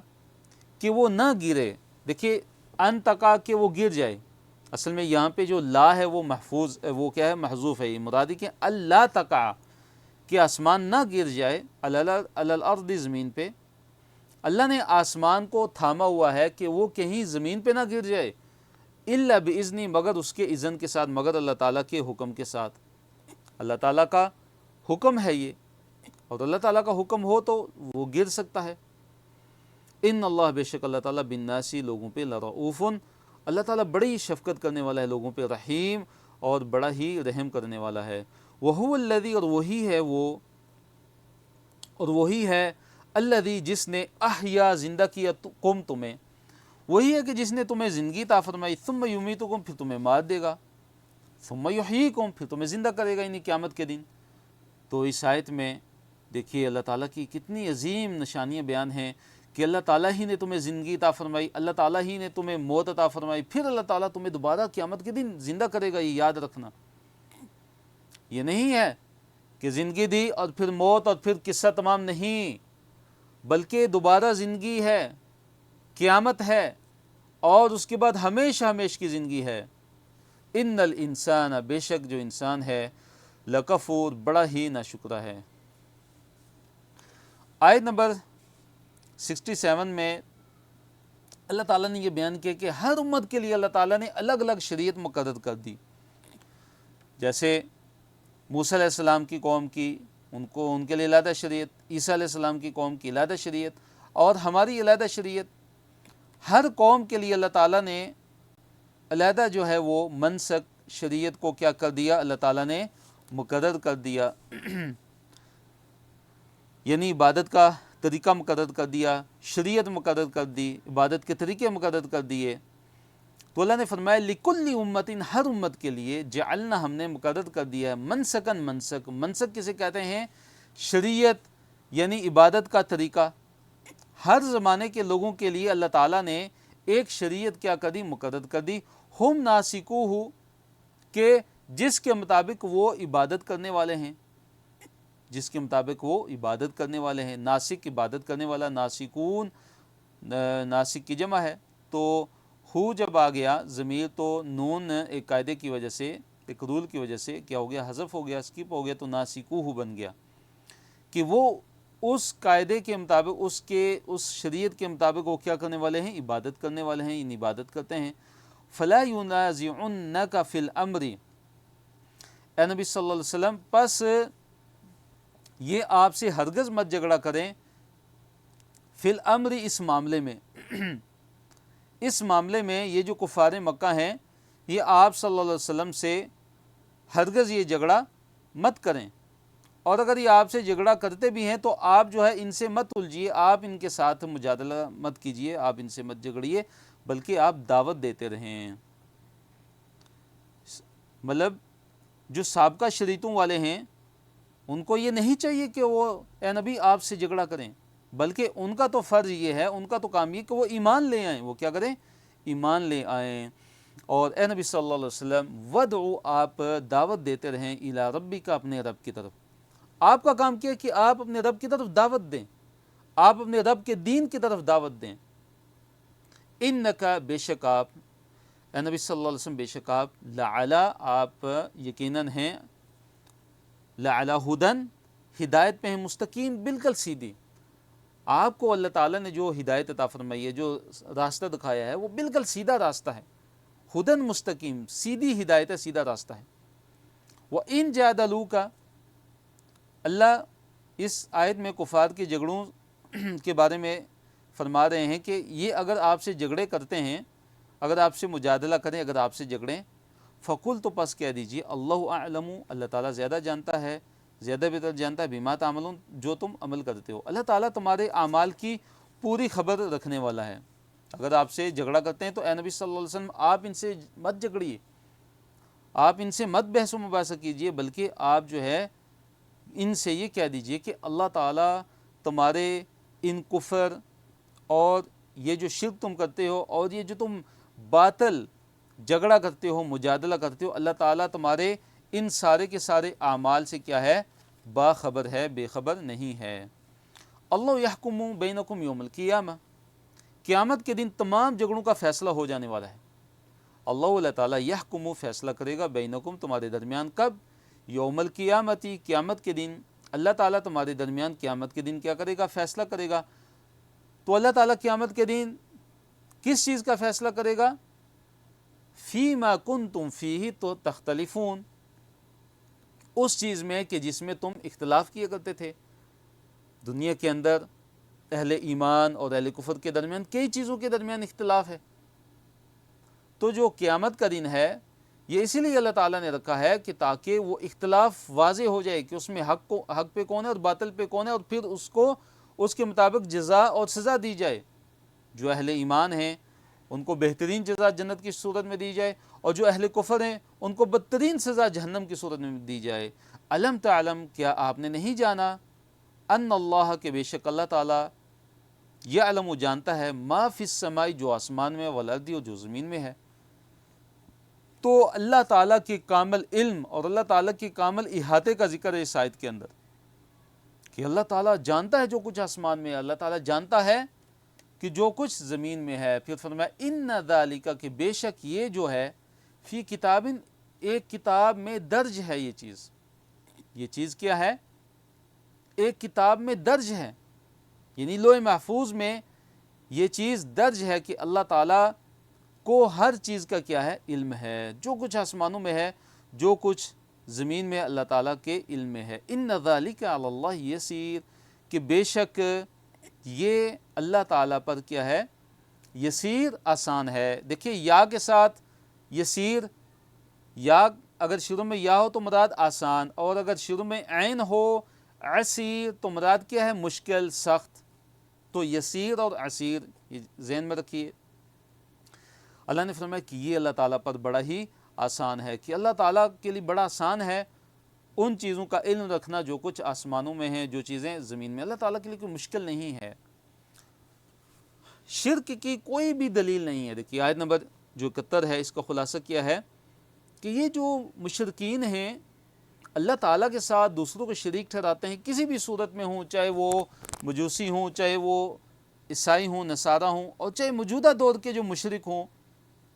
کہ وہ نہ گرے۔ دیکھیے ان تقع کہ وہ گر جائے، اصل میں یہاں پہ جو لا ہے وہ محفوظ، وہ کیا ہے، محذوف ہے، یہ مرادی کہ اللہ تقع، کہ آسمان نہ گر جائے، علی الارض، زمین پہ۔ اللہ نے آسمان کو تھاما ہوا ہے کہ وہ کہیں زمین پہ نہ گر جائے، الا باذنی، مگر اس کے اذن کے ساتھ، مگر اللہ تعالیٰ کے حکم کے ساتھ۔ اللہ تعالیٰ کا حکم ہے یہ، اور اللہ تعالیٰ کا حکم ہو تو وہ گر سکتا ہے۔ ان اللہ، بے شک اللہ تعالیٰ، بالناس، لوگوں پہ، لرؤوف، اللہ تعالیٰ بڑی شفقت کرنے والا ہے لوگوں پہ، رحیم، اور بڑا ہی رحم کرنے والا ہے۔ وہو الذی، اور وہی ہے وہ، اور وہی ہے الذی، جس نے احیا، زندہ کیا، کم، تمہیں، وہی ہے کہ جس نے تمہیں زندگی عطا فرمائی، ثم یمیتکم، پھر تمہیں مار دے گا، ثم یحییکم، پھر تمہیں زندہ کرے گا، یعنی قیامت کے دن۔ تو اس آیت میں دیکھیے اللہ تعالیٰ کی کتنی عظیم نشانیاں بیان ہیں کہ اللہ تعالیٰ ہی نے تمہیں زندگی عطا فرمائی، اللہ تعالیٰ ہی نے تمہیں موت عطا فرمائی، پھر اللہ تعالیٰ تمہیں دوبارہ قیامت کے دن زندہ کرے گا، یہ یاد رکھنا۔ یہ نہیں ہے کہ زندگی دی اور پھر موت اور پھر قصہ تمام، نہیں، بلکہ دوبارہ زندگی ہے، قیامت ہے، اور اس کے بعد ہمیشہ ہمیشہ کی زندگی ہے۔ ان الانسان، بے شک جو انسان ہے، لکفور، بڑا ہی ناشکرا ہے۔ آیت نمبر 67 میں اللہ تعالیٰ نے یہ بیان کیا کہ ہر امت کے لیے اللہ تعالیٰ نے الگ الگ شریعت مقرر کر دی۔ جیسے موسیٰ علیہ السلام کی قوم کی، ان کے لیے علیحدہ شریعت، عیسیٰ علیہ السلام کی قوم کی علیحدہ شریعت، اور ہماری علیحدہ شریعت۔ ہر قوم کے لیے اللہ تعالیٰ نے علیحدہ جو ہے وہ منسک، شریعت کو کیا کر دیا، اللہ تعالیٰ نے مقرر کر دیا، یعنی عبادت کا طریقہ مقرر کر دیا، شریعت مقرر کر دی، عبادت کے طریقے مقرر کر دیے۔ تو اللہ نے فرمایا لِكُلِّ أُمَّةٍ، ہر امت کے لیے، جعلنا، ہم نے مقرر کر دیا ہے، منسکن، منسک، منسک کسے کہتے ہیں، شریعت، یعنی عبادت کا طریقہ۔ ہر زمانے کے لوگوں کے لیے اللہ تعالیٰ نے ایک شریعت کیا کر دی، مقرر کر دی، ہم ناسکوہ، کہ جس کے مطابق وہ عبادت کرنے والے ہیں، جس کے مطابق وہ عبادت کرنے والے ہیں۔ ناسک، عبادت کرنے والا، ناسکون، ناسک کی جمع ہے۔ تو ہو جب آ گیا ضمیر تو نون ایک قاعدے کی وجہ سے، ایک رول کی وجہ سے کیا ہو گیا، حذف ہو گیا، اسکپ ہو گیا، تو ناسکوہ بن گیا کہ وہ اس قاعدے کے مطابق، اس شریعت کے مطابق وہ کیا کرنے والے ہیں، عبادت کرنے والے ہیں، ان عبادت کرتے ہیں۔ فلا ینازعنک فی الامر، اے نبی صلی اللہ علیہ وسلم، پس یہ آپ سے ہرگز مت جھگڑا کریں، فی الامر، اس معاملے میں، اس معاملے میں یہ جو کفار مکہ ہیں، یہ آپ صلی اللہ علیہ وسلم سے ہرگز یہ جھگڑا مت کریں، اور اگر یہ آپ سے جھگڑا کرتے بھی ہیں تو آپ جو ہے ان سے مت الجھیے، آپ ان کے ساتھ مجادلہ مت کیجیے، آپ ان سے مت جھگڑیے، بلکہ آپ دعوت دیتے رہیں۔ مطلب جو سابقہ شریعتوں والے ہیں ان کو یہ نہیں چاہیے کہ وہ اے نبی آپ سے جھگڑا کریں، بلکہ ان کا تو فرض یہ ہے، ان کا تو کام یہ کہ وہ ایمان لے آئیں، وہ کیا کریں، ایمان لے آئیں۔ اور اے نبی صلی اللہ علیہ وسلم ودعو، آپ دعوت دیتے رہیں، الی ربک، اپنے رب کی طرف۔ آپ کا کام کیا ہے کہ آپ اپنے رب کی طرف دعوت دیں، آپ اپنے رب کے دین کی طرف دعوت دیں۔ انک، بے شک آپ، اے نبی صلی اللہ علیہ وسلم بے شک آپ لعلی آپ یقیناً ہیں لعلی ہدن ہدایت پہ ہیں مستقیم بالکل سیدھی. آپ کو اللہ تعالیٰ نے جو ہدایت عطا فرمائی ہے جو راستہ دکھایا ہے وہ بالکل سیدھا راستہ ہے. ہدن مستقیم سیدھی ہدایت ہے سیدھا راستہ ہے. وَإِن جَادَلُوكَ اللہ اس آیت میں کفار کے جھگڑوں کے بارے میں فرما رہے ہیں کہ یہ اگر آپ سے جھگڑے کرتے ہیں اگر آپ سے مجادلہ کریں اگر آپ سے جھگڑیں فقل تو پس کہہ دیجیے اللہ اعلم اللہ تعالیٰ زیادہ جانتا ہے زیادہ بہتر جانتا ہے بما تعملون جو تم عمل کرتے ہو. اللہ تعالیٰ تمہارے اعمال کی پوری خبر رکھنے والا ہے. اگر آپ سے جھگڑا کرتے ہیں تو اے نبی صلی اللہ علیہ وسلم آپ ان سے مت جھگڑیے آپ ان سے مت بحث و مباحثہ کیجیے بلکہ آپ جو ہے ان سے یہ کہہ دیجیے کہ اللہ تعالیٰ تمہارے ان کفر اور یہ جو شرک تم کرتے ہو اور یہ جو تم باطل جھگڑا کرتے ہو مجادلہ کرتے ہو اللہ تعالیٰ تمہارے ان سارے کے سارے اعمال سے کیا ہے باخبر ہے بے خبر نہیں ہے. اللہ یحکم بینکم یوم القیامہ قیامت کے دن تمام جھگڑوں کا فیصلہ ہو جانے والا ہے. اللہ تعالیٰ یحکم فیصلہ کرے گا بینکم تمہارے درمیان کب یوم القیامتی قیامت کے دن اللہ تعالیٰ تمہارے درمیان قیامت کے دن کیا کرے گا فیصلہ کرے گا. تو اللہ تعالیٰ قیامت کے دن کس چیز کا فیصلہ کرے گا فیما کنتم فیہ تو تختلفون اس چیز میں کہ جس میں تم اختلاف کیا کرتے تھے. دنیا کے اندر اہل ایمان اور اہل کفر کے درمیان کئی چیزوں کے درمیان اختلاف ہے. تو جو قیامت کا دن ہے یہ اسی لیے اللہ تعالیٰ نے رکھا ہے کہ تاکہ وہ اختلاف واضح ہو جائے کہ اس میں حق پہ کون ہے اور باطل پہ کون ہے اور پھر اس کو اس کے مطابق جزا اور سزا دی جائے. جو اہل ایمان ہیں ان کو بہترین جزا جنت کی صورت میں دی جائے اور جو اہل کفر ہیں ان کو بدترین سزا جہنم کی صورت میں دی جائے. علم تعلم کیا آپ نے نہیں جانا ان اللہ کے بے شک اللہ تعالیٰ یعلم جانتا ہے ما فی السماء جو آسمان میں والارض اور جو زمین میں ہے. تو اللہ تعالیٰ کے کامل علم اور اللہ تعالیٰ کے کامل احاطے کا ذکر ہے اس آیت کے اندر کہ اللہ تعالیٰ جانتا ہے جو کچھ آسمان میں ہے اللہ تعالیٰ جانتا ہے کہ جو کچھ زمین میں ہے. پھر فرمایا ان ذالک کہ بے شک یہ جو ہے فی کتاب ایک کتاب میں درج ہے. یہ چیز کیا ہے ایک کتاب میں درج ہے یعنی لوح محفوظ میں یہ چیز درج ہے کہ اللہ تعالیٰ کو ہر چیز کا کیا ہے علم ہے. جو کچھ آسمانوں میں ہے جو کچھ زمین میں اللہ تعالیٰ کے علم میں ہے. ان ذالک علی اللہ یسیر کہ بے شک یہ اللہ تعالیٰ پر کیا ہے یسیر آسان ہے. دیکھیے یا کے ساتھ یسیر یا اگر شروع میں یا ہو تو مراد آسان اور اگر شروع میں عین ہو عسیر تو مراد کیا ہے مشکل سخت. تو یسیر اور عسیر یہ ذہن میں رکھیے. اللہ نے فرمایا کہ یہ اللہ تعالیٰ پر بڑا ہی آسان ہے کہ اللہ تعالیٰ کے لیے بڑا آسان ہے ان چیزوں کا علم رکھنا جو کچھ آسمانوں میں ہیں جو چیزیں زمین میں. اللہ تعالیٰ کے لیے کوئی مشکل نہیں ہے. شرک کی کوئی بھی دلیل نہیں ہے. دیکھیے آیت نمبر جو 71 ہے اس کا خلاصہ کیا ہے کہ یہ جو مشرکین ہیں اللہ تعالیٰ کے ساتھ دوسروں کو شریک ٹھہراتے ہیں کسی بھی صورت میں ہوں چاہے وہ مجوسی ہوں چاہے وہ عیسائی ہوں نصارہ ہوں اور چاہے موجودہ دور کے جو مشرک ہوں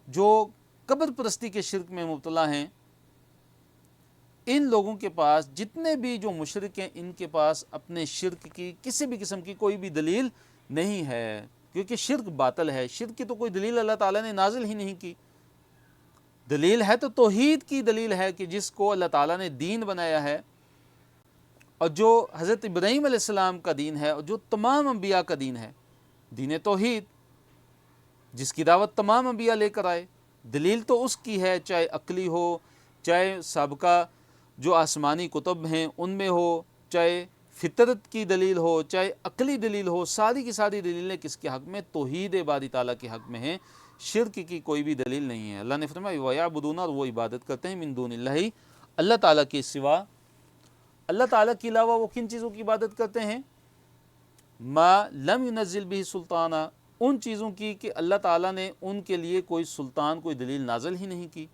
جو قبر پرستی کے شرک میں مبتلا ہیں. ان لوگوں کے پاس جتنے بھی جو مشرک ہیں ان کے پاس اپنے شرک کی کسی بھی قسم کی کوئی بھی دلیل نہیں ہے کیونکہ شرک باطل ہے. شرک کی تو کوئی دلیل اللہ تعالیٰ نے نازل ہی نہیں کی. دلیل ہے تو توحید کی دلیل ہے کہ جس کو اللہ تعالیٰ نے دین بنایا ہے اور جو حضرت ابراہیم علیہ السلام کا دین ہے اور جو تمام انبیاء کا دین ہے دین توحید جس کی دعوت تمام انبیاء لے کر آئے. دلیل تو اس کی ہے چاہے عقلی ہو چاہے سابقہ جو آسمانی کتب ہیں ان میں ہو چاہے فطرت کی دلیل ہو چاہے عقلی دلیل ہو ساری کی ساری دلیلیں کس کے حق میں توحید باری تعالیٰ کے حق میں ہیں. شرک کی کوئی بھی دلیل نہیں ہے. اللہ نے فرمایا وَيَعْبُدُونَ اور وہ عبادت کرتے ہیں من دون اللہ اللہ تعالیٰ کے سوا اللہ تعالیٰ کے علاوہ وہ کن چیزوں کی عبادت کرتے ہیں ما لم ينزل به سلطانہ ان چیزوں کی کہ اللہ تعالیٰ نے ان کے لیے کوئی سلطان کوئی دلیل نازل ہی نہیں کی.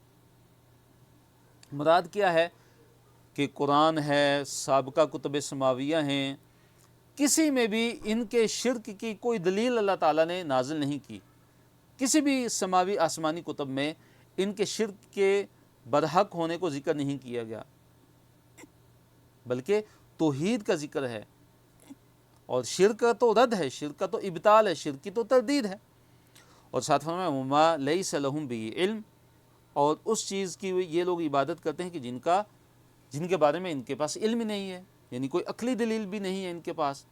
مراد کیا ہے کہ قرآن ہے سابقہ کتب سماویہ ہیں کسی میں بھی ان کے شرک کی کوئی دلیل اللہ تعالیٰ نے نازل نہیں کی. کسی بھی سماوی آسمانی کتب میں ان کے شرک کے برحق ہونے کو ذکر نہیں کیا گیا، بلکہ توحید کا ذکر ہے، اور شرک کا تو رد ہے، شرک کا تو ابطال ہے، شرک کی تو تردید ہے۔ اور ساتھ فرمایا وما لیس لہم بہ علم، اور اس چیز کی یہ لوگ عبادت کرتے ہیں کہ جن کے بارے میں ان کے پاس علم نہیں ہے، یعنی کوئی عقلی دلیل بھی نہیں ہے ان کے پاس۔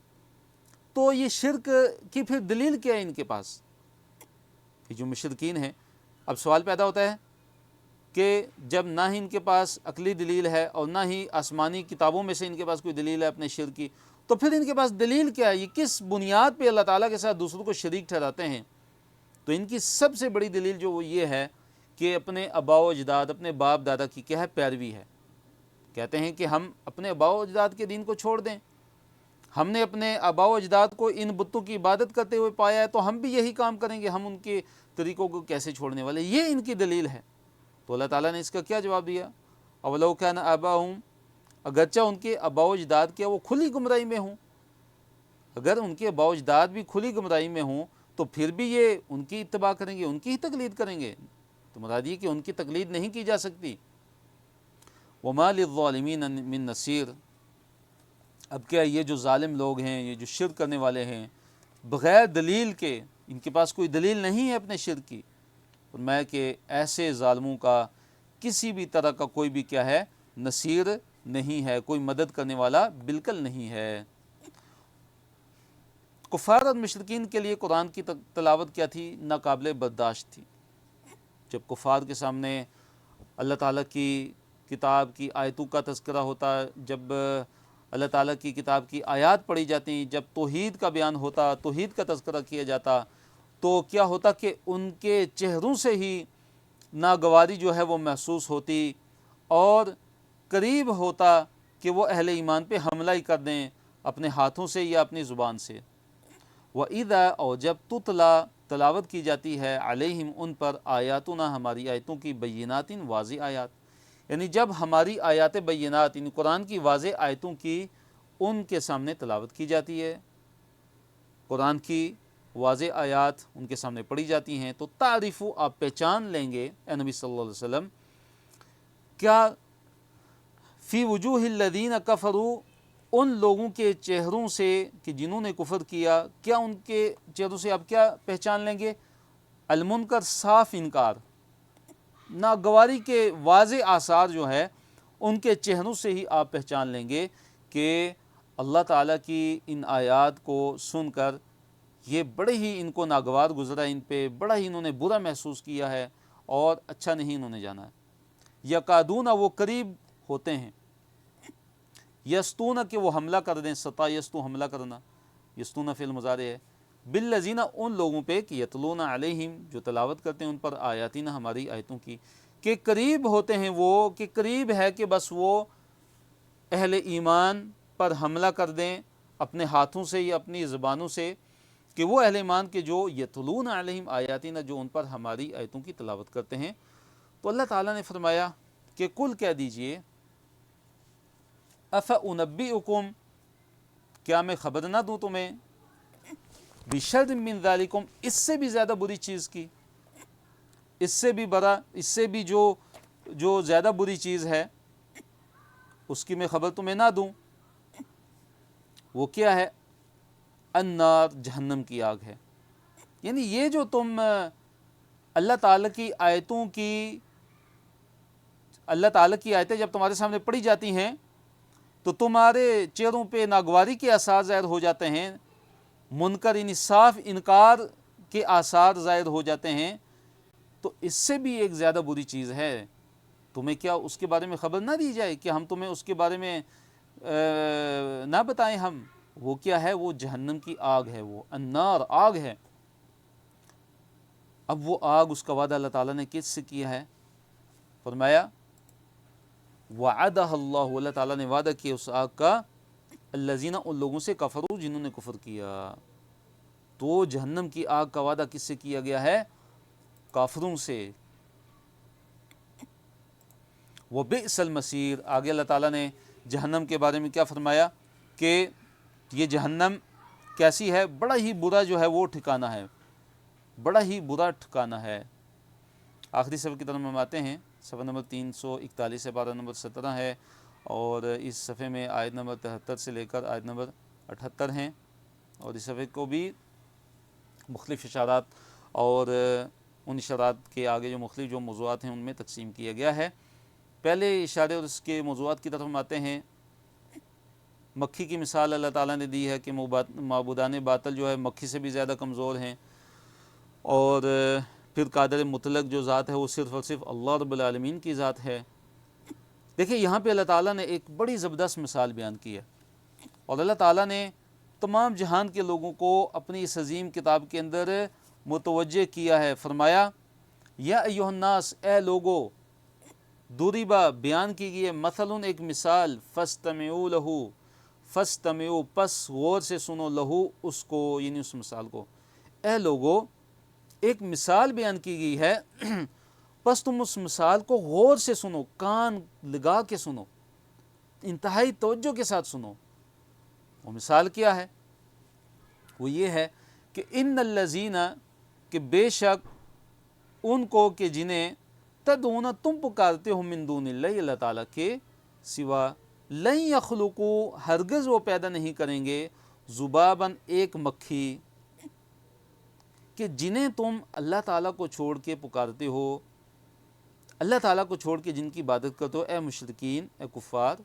تو یہ شرک کی پھر دلیل کیا ہے ان کے پاس؟ کہ جو مشرکین ہیں، اب سوال پیدا ہوتا ہے کہ جب نہ ہی ان کے پاس عقلی دلیل ہے اور نہ ہی آسمانی کتابوں میں سے ان کے پاس کوئی دلیل ہے اپنے شرک کی، تو پھر ان کے پاس دلیل کیا ہے؟ یہ کس بنیاد پہ اللہ تعالیٰ کے ساتھ دوسروں کو شریک ٹھہراتے ہیں؟ تو ان کی سب سے بڑی دلیل جو وہ یہ ہے کہ اپنے آباء و اجداد، اپنے باپ دادا کی کیا ہے؟ پیروی ہے۔ کہتے ہیں کہ ہم اپنے آباء و اجداد کے دین کو چھوڑ دیں، ہم نے اپنے آباء و اجداد کو ان بتوں کی عبادت کرتے ہوئے پایا ہے تو ہم بھی یہی کام کریں گے، ہم ان کے طریقوں کو کیسے چھوڑنے والے؟ یہ ان کی دلیل ہے۔ تو اللہ تعالیٰ نے اس کا کیا جواب دیا؟ اولو کان آباؤہم، اگرچہ ان کے آباء و اجداد کیا وہ کھلی گمراہی میں ہوں، اگر ان کے آباء و اجداد بھی کھلی گمراہی میں ہوں تو پھر بھی یہ ان کی اتباع کریں گے، ان کی ہی تقلید کریں گے، تو مراد یہ کہ ان کی تقلید نہیں کی جا سکتی۔ وما للظالمین من نصیر، اب کیا یہ جو ظالم لوگ ہیں، یہ جو شرک کرنے والے ہیں، بغیر دلیل کے، ان کے پاس کوئی دلیل نہیں ہے اپنے شرک کی، فرمایا کہ ایسے ظالموں کا کسی بھی طرح کا کوئی بھی کیا ہے؟ نصیر نہیں ہے، کوئی مدد کرنے والا بالکل نہیں ہے۔ کفار اور مشرکین کے لیے قرآن کی تلاوت کیا تھی؟ ناقابل برداشت تھی۔ جب کفار کے سامنے اللہ تعالیٰ کی کتاب کی آیتوں کا تذکرہ ہوتا، جب اللہ تعالیٰ کی کتاب کی آیات پڑھی جاتی، جب توحید کا بیان ہوتا، توحید کا تذکرہ کیا جاتا، تو کیا ہوتا کہ ان کے چہروں سے ہی ناگواری جو ہے وہ محسوس ہوتی، اور قریب ہوتا کہ وہ اہل ایمان پہ حملہ ہی کر دیں اپنے ہاتھوں سے یا اپنی زبان سے۔ وَإِذَا، اور جب تُتْلَى، تلاوت کی جاتی ہے، علیہم، ان پر، آیاتنا، ہماری آیتوں کی، بینات، واضح آیات، یعنی جب ہماری آیات بینات، یعنی قرآن کی واضح آیتوں کی ان کے سامنے تلاوت کی جاتی ہے، قرآن کی واضح آیات ان کے سامنے پڑھی جاتی ہیں، تو تعریفو، آپ پہچان لیں گے اے نبی صلی اللہ علیہ وسلم، کیا فی وجوہ الذین کفروا، ان لوگوں کے چہروں سے کہ جنہوں نے کفر کیا، کیا ان کے چہروں سے آپ کیا پہچان لیں گے؟ المنکر، صاف انکار، ناگواری کے واضح آثار جو ہے ان کے چہروں سے ہی آپ پہچان لیں گے کہ اللہ تعالیٰ کی ان آیات کو سن کر یہ بڑے ہی ان کو ناگوار گزرا، ان پہ بڑا ہی انہوں نے برا محسوس کیا ہے اور اچھا نہیں انہوں نے جانا ہے۔ یکادون، وہ قریب ہوتے ہیں، یستون، کہ وہ حملہ کر دیں، ستا یستو، حملہ کرنا، یستون فعل مضارع ہے، بالذین، ان لوگوں پہ، کہ یتلون علیہم، جو تلاوت کرتے ہیں ان پر، آیاتنا، ہماری آیتوں کی، کہ قریب ہوتے ہیں وہ، کہ قریب ہے کہ بس وہ اہل ایمان پر حملہ کر دیں اپنے ہاتھوں سے یا اپنی زبانوں سے، کہ وہ اہل ایمان کے جو یتلون علیہم آیاتنا، جو ان پر ہماری آیتوں کی تلاوت کرتے ہیں۔ تو اللہ تعالیٰ نے فرمایا کہ کل کہہ دیجئے، افانبئکم، کیا میں خبر نہ دوں تمہیں، بشر من ذالکم، اس سے بھی زیادہ بری چیز کی، اس سے بھی برا، اس سے بھی جو زیادہ بری چیز ہے اس کی میں خبر تمہیں نہ دوں؟ وہ کیا ہے؟ النار، جہنم کی آگ ہے۔ یعنی یہ جو تم اللہ تعالیٰ کی آیتوں کی، اللہ تعالیٰ کی آیتیں جب تمہارے سامنے پڑھی جاتی ہیں تو تمہارے چہروں پہ ناگواری کے آثار ظاہر ہو جاتے ہیں، منکر، یعنی صاف انکار کے آثار ظاہر ہو جاتے ہیں، تو اس سے بھی ایک زیادہ بری چیز ہے، تمہیں کیا اس کے بارے میں خبر نہ دی جائے کہ ہم تمہیں اس کے بارے میں نہ بتائیں ہم؟ وہ کیا ہے؟ وہ جہنم کی آگ ہے، وہ النار، آگ ہے۔ اب وہ آگ، اس کا وعدہ اللہ تعالیٰ نے کس سے کیا ہے؟ فرمایا وعدہ اللہ، اللہ تعالیٰ نے وعدہ کیا اس آگ کا، الذین، ان لوگوں سے، کفروا، جنہوں نے کفر کیا۔ تو جہنم کی آگ کا وعدہ کس سے کیا گیا ہے؟ کافروں سے۔ وبئس المصیر، آگے اللہ تعالیٰ نے جہنم کے بارے میں کیا فرمایا کہ یہ جہنم کیسی ہے؟ بڑا ہی برا جو ہے وہ ٹھکانہ ہے، بڑا ہی برا ٹھکانہ ہے۔ آخری صفحے کی طرف ہم آتے ہیں، صفحہ نمبر 341 سے پارہ نمبر 17 ہے، اور اس صفحے میں آیت نمبر 73 سے لے کر آیت نمبر 78 ہیں، اور اس صفحے کو بھی مختلف اشارات اور ان اشارات کے آگے جو مختلف جو موضوعات ہیں ان میں تقسیم کیا گیا ہے۔ پہلے اشارے اور اس کے موضوعات کی طرف ہم آتے ہیں۔ مکھی کی مثال اللہ تعالیٰ نے دی ہے کہ معبودان باطل جو ہے مکھی سے بھی زیادہ کمزور ہیں، اور پھر قادر مطلق جو ذات ہے وہ صرف اور صرف اللہ رب العالمین کی ذات ہے۔ دیکھیں یہاں پہ اللہ تعالیٰ نے ایک بڑی زبردست مثال بیان کی ہے، اور اللہ تعالیٰ نے تمام جہان کے لوگوں کو اپنی اس عظیم کتاب کے اندر متوجہ کیا ہے۔ فرمایا یا ایھا الناس، اے لوگو، ضربا بیان کی گئی ہے، مثلاً ایک مثال، فاستمعوا لہو، فاستمعوا پس غور سے سنو، لہو اس کو، یعنی اس مثال کو، اے لوگو ایک مثال بیان کی گئی ہے، پس تم اس مثال کو غور سے سنو، کان لگا کے سنو، انتہائی توجہ کے ساتھ سنو۔ وہ مثال کیا ہے؟ وہ یہ ہے کہ ان الذین، کہ بے شک ان کو کہ جنہیں تدعون تم پکارتے ہو من دون اللہ، اللہ تعالیٰ کے سوا، لن یخلقوا ہرگز وہ پیدا نہیں کریں گے، ذباباً ایک مکھی، کہ جنہیں تم اللہ تعالیٰ کو چھوڑ کے پکارتے ہو، اللہ تعالیٰ کو چھوڑ کے جن کی عبادت کرتے ہو، اے مشرکین، اے کفار،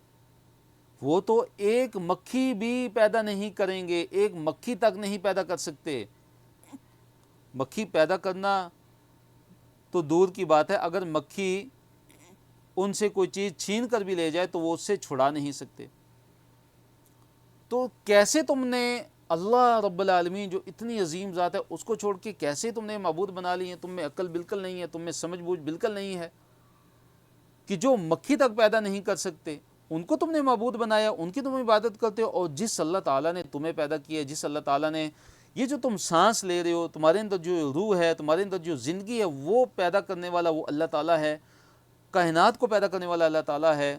وہ تو ایک مکھی بھی پیدا نہیں کریں گے، ایک مکھی تک نہیں پیدا کر سکتے۔ مکھی پیدا کرنا تو دور کی بات ہے، اگر مکھی ان سے کوئی چیز چھین کر بھی لے جائے تو وہ اس سے چھڑا نہیں سکتے۔ تو کیسے تم نے اللہ رب العالمین جو اتنی عظیم ذات ہے اس کو چھوڑ کے کیسے تم نے معبود بنا لی ہیں؟ تم میں عقل بالکل نہیں ہے، تم میں سمجھ بوجھ بالکل نہیں ہے کہ جو مکھی تک پیدا نہیں کر سکتے ان کو تم نے معبود بنایا، ان کی تم عبادت کرتے ہو، اور جس اللہ تعالیٰ نے تمہیں پیدا کیا ہے، جس اللہ تعالیٰ نے یہ جو تم سانس لے رہے ہو، تمہارے اندر جو روح ہے، تمہارے اندر جو زندگی ہے، وہ پیدا کرنے والا وہ اللہ تعالیٰ ہے، کائنات کو پیدا کرنے والا اللہ تعالیٰ ہے،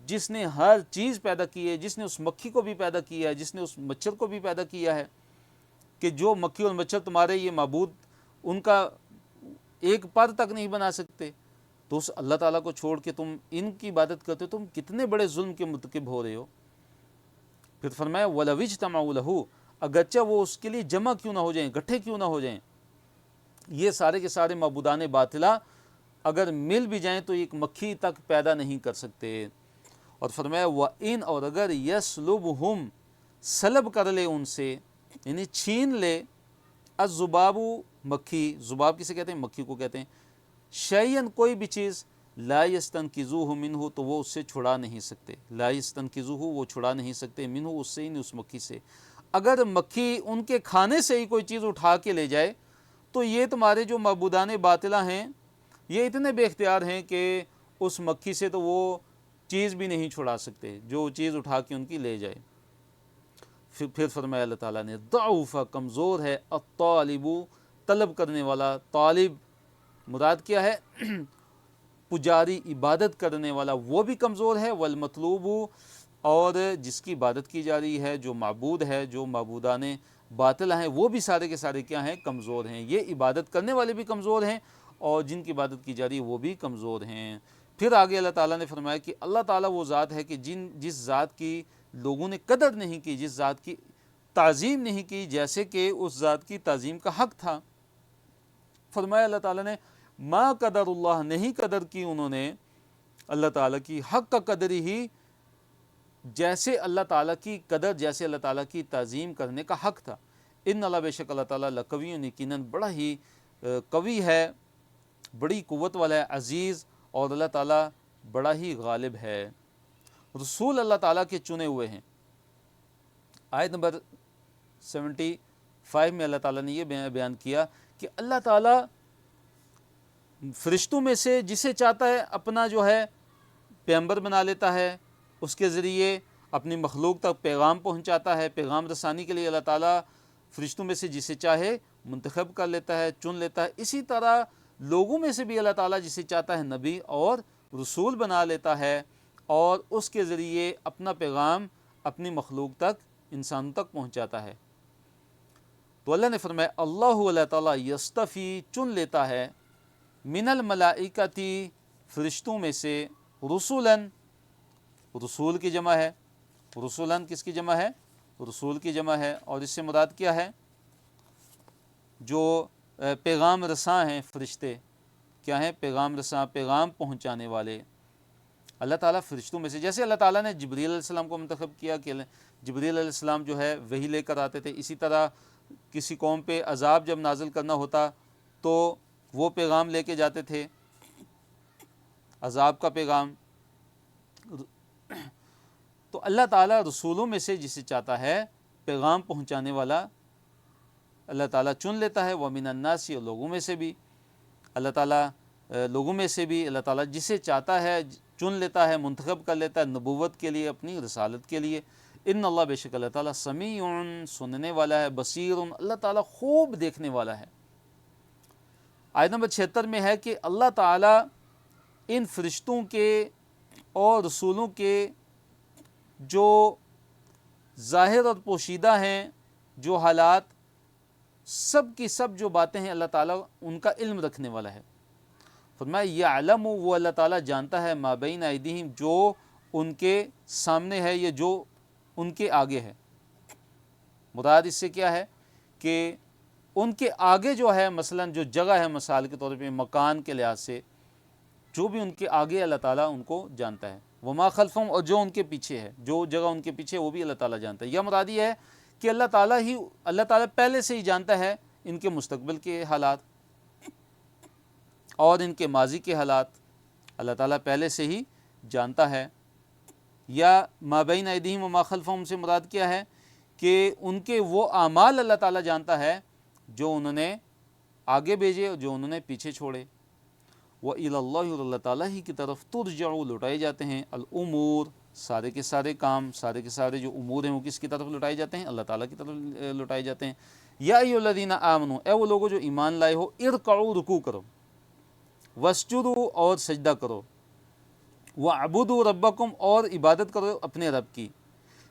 جس نے ہر چیز پیدا کی ہے، جس نے اس مکھی کو بھی پیدا کیا ہے، جس نے اس مچھر کو بھی پیدا کیا ہے، کہ جو مکھی اور مچھر تمہارے یہ معبود ان کا ایک پر تک نہیں بنا سکتے، تو اس اللہ تعالیٰ کو چھوڑ کے تم ان کی عبادت کرتے ہو، تم کتنے بڑے ظلم کے مرتکب ہو رہے ہو۔ پھر فرمایا وَلَوِ اجْتَمَعُوا لَهُ، اگرچہ وہ اس کے لیے جمع کیوں نہ ہو جائیں، اکٹھے کیوں نہ ہو جائیں، یہ سارے کے سارے معبودان باطلہ اگر مل بھی جائیں تو ایک مکھی تک پیدا نہیں کر سکتے۔ اور فرمایا وَإِنْ، اور اگر يَسْلُبْهُمْ، سلب کر لے ان سے، یعنی چھین لے، الذباب، مکھی، ذباب کسے کہتے ہیں؟ مکھی کو کہتے ہیں، شیئن، کوئی بھی چیز، لا یستنقذوہ منہ، تو وہ اس سے چھڑا نہیں سکتے، لا یستنقذوہ، وہ چھڑا نہیں سکتے، منہ، اس سے، یعنی اس مکھی سے۔ اگر مکھی ان کے کھانے سے ہی کوئی چیز اٹھا کے لے جائے تو یہ تمہارے جو معبودان باطلہ ہیں یہ اتنے بے اختیار ہیں کہ اس مکھی سے تو وہ چیز بھی نہیں چھڑا سکتے جو چیز اٹھا کے ان کی لے جائے۔ پھر فرمایا اللہ تعالیٰ نے ضعف، کمزور ہے، الطالب، طلب کرنے والا، طالب مراد کیا ہے؟ پجاری، عبادت کرنے والا، وہ بھی کمزور ہے، والمطلوب، اور جس کی عبادت کی جا رہی ہے، جو معبود ہے، جو معبودان باطل ہیں، وہ بھی سارے کے سارے کیا ہیں؟ کمزور ہیں۔ یہ عبادت کرنے والے بھی کمزور ہیں اور جن کی عبادت کی جا رہی ہے وہ بھی کمزور ہیں۔ پھر آگے اللہ تعالیٰ نے فرمایا کہ اللہ تعالیٰ وہ ذات ہے کہ جس ذات کی لوگوں نے قدر نہیں کی، جس ذات کی تعظیم نہیں کی جیسے کہ اس ذات کی تعظیم کا حق تھا۔ فرمایا اللہ تعالیٰ نے ما قدر اللہ، نہیں قدر کی انہوں نے اللہ تعالیٰ کی، حق کا قدر ہی، جیسے اللہ تعالیٰ کی قدر، جیسے اللہ تعالیٰ کی تعظیم کرنے کا حق تھا۔ ان اللہ، بے شک اللہ تعالیٰ، لقوی، یقیناً بڑا ہی قوی ہے، بڑی قوت والا ہے، عزیز، اور اللہ تعالیٰ بڑا ہی غالب ہے۔ رسول اللہ تعالیٰ کے چنے ہوئے ہیں۔ آیت نمبر 75 میں اللہ تعالیٰ نے یہ بیان کیا کہ اللہ تعالیٰ فرشتوں میں سے جسے چاہتا ہے اپنا جو ہے پیغمبر بنا لیتا ہے، اس کے ذریعے اپنی مخلوق تک پیغام پہنچاتا ہے، پیغام رسانی کے لیے اللہ تعالیٰ فرشتوں میں سے جسے چاہے منتخب کر لیتا ہے، چن لیتا ہے۔ اسی طرح لوگوں میں سے بھی اللہ تعالیٰ جسے چاہتا ہے نبی اور رسول بنا لیتا ہے اور اس کے ذریعے اپنا پیغام اپنی مخلوق تک، انسانوں تک پہنچاتا ہے۔ تو اللہ نے فرمایا اللہ تعالیٰ یستفی، چن لیتا ہے، من الملائکتی فرشتوں میں سے، رسولن رسول کی جمع ہے، رسولن کس کی جمع ہے؟ رسول کی جمع ہے، اور اس سے مراد کیا ہے؟ جو پیغام رساں ہیں فرشتے، کیا ہیں؟ پیغام رساں، پیغام پہنچانے والے۔ اللہ تعالیٰ فرشتوں میں سے، جیسے اللہ تعالیٰ نے جبریل علیہ السلام کو منتخب کیا کہ جبریل علیہ السلام جو ہے وحی لے کر آتے تھے، اسی طرح کسی قوم پہ عذاب جب نازل کرنا ہوتا تو وہ پیغام لے کے جاتے تھے، عذاب کا پیغام۔ تو اللہ تعالیٰ رسولوں میں سے جسے چاہتا ہے پیغام پہنچانے والا اللہ تعالیٰ چن لیتا ہے، وَمِنَ النَّاسِ، اور لوگوں میں سے بھی اللہ تعالیٰ، لوگوں میں سے بھی اللہ تعالیٰ جسے چاہتا ہے چن لیتا ہے، منتخب کر لیتا ہے نبوت کے لیے، اپنی رسالت کے لیے۔ ان اللہ، بے شک اللہ تعالیٰ، سمیع، سننے والا ہے، بصیر، اللہ تعالیٰ خوب دیکھنے والا ہے۔ آیت نمبر 76 میں ہے کہ اللہ تعالیٰ ان فرشتوں کے اور رسولوں کے جو ظاہر اور پوشیدہ ہیں، جو حالات، سب کی سب جو باتیں ہیں، اللہ تعالیٰ ان کا علم رکھنے والا ہے۔ فرمایا یعلم، وہ اللہ تعالیٰ جانتا ہے، ما بین ایدیہم، جو ان کے سامنے ہے، یا جو ان کے آگے ہے۔ مراد اس سے کیا ہے کہ ان کے آگے جو ہے، مثلا جو جگہ ہے، مثال کے طور پہ مکان کے لحاظ سے، جو بھی ان کے آگے اللہ تعالیٰ ان کو جانتا ہے، وما خلفہم، اور جو ان کے پیچھے ہے، جو جگہ ان کے پیچھے وہ بھی اللہ تعالیٰ جانتا ہے۔ یہ مراد یہ ہے کہ اللہ تعالیٰ پہلے سے ہی جانتا ہے ان کے مستقبل کے حالات اور ان کے ماضی کے حالات، اللہ تعالیٰ پہلے سے ہی جانتا ہے۔ یا ما بین ایدیہم وما خلفہم سے مراد کیا ہے کہ ان کے وہ اعمال اللہ تعالیٰ جانتا ہے جو انہوں نے آگے بھیجے اور جو انہوں نے پیچھے چھوڑے۔ وَإِلَى اللَّهِ، اور اللہ تعالیٰ ہی کی طرف ترجع، لوٹائے جاتے ہیں، الامور، سارے کے سارے کام، سارے کے سارے جو امور ہیں وہ کس کی طرف لوٹائے جاتے ہیں؟ اللہ تعالیٰ کی طرف لوٹائے جاتے ہیں۔ یا ایھا الذین آمنوا، اے وہ لوگوں جو ایمان لائے ہو، ارکعوا، رکوع کرو، واسجدوا، اور سجدہ کرو، وَاعْبُدُوا رَبَّكُمْ، اور عبادت کرو اپنے رب کی۔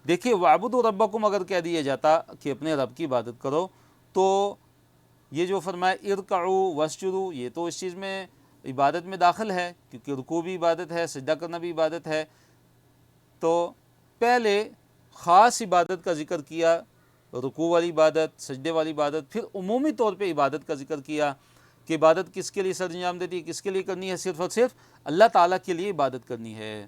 دیکھیے وَاعْبُدُوا رَبَّكُمْ اگر کہہ دیا جاتا کہ اپنے رب کی عبادت کرو، تو یہ جو فرمایا ارکعوا واسجدوا، یہ تو اس چیز میں عبادت میں داخل ہے، کیونکہ رکوع بھی عبادت ہے، سجدہ کرنا بھی عبادت ہے۔ تو پہلے خاص عبادت کا ذکر کیا، رکوع والی عبادت، سجدے والی عبادت، پھر عمومی طور پہ عبادت کا ذکر کیا کہ عبادت کس کے لیے سر انجام دیتی ہے، کس کے لیے کرنی ہے؟ صرف اور صرف اللہ تعالیٰ کے لیے عبادت کرنی ہے۔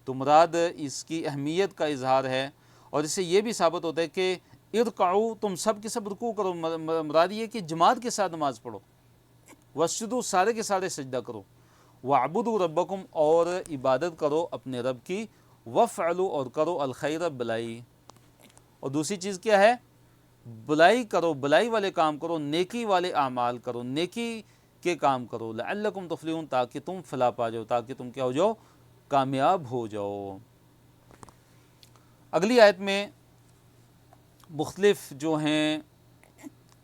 تو مراد اس کی اہمیت کا اظہار ہے، اور اس سے یہ بھی ثابت ہوتا ہے کہ ارکعوا، تم سب کے سب رکوع کرو، مراد یہ کہ جماعت کے ساتھ نماز پڑھو، واسجدوا، سارے کے سارے سجدہ کرو، وَاعْبُدُوا رَبَّكُمْ، اور عبادت کرو اپنے رب کی، وَافْعَلُوا، اور کرو الخیر، بلائی۔ اور دوسری چیز کیا ہے؟ بلائی کرو، بلائی والے کام کرو، نیکی والے اعمال کرو، نیکی کے کام کرو، لعلکم تفلحون، تاکہ تم فلاح پا جاؤ، تاکہ تم کیا ہو جاؤ؟ کامیاب ہو جاؤ۔ اگلی آیت میں مختلف جو ہیں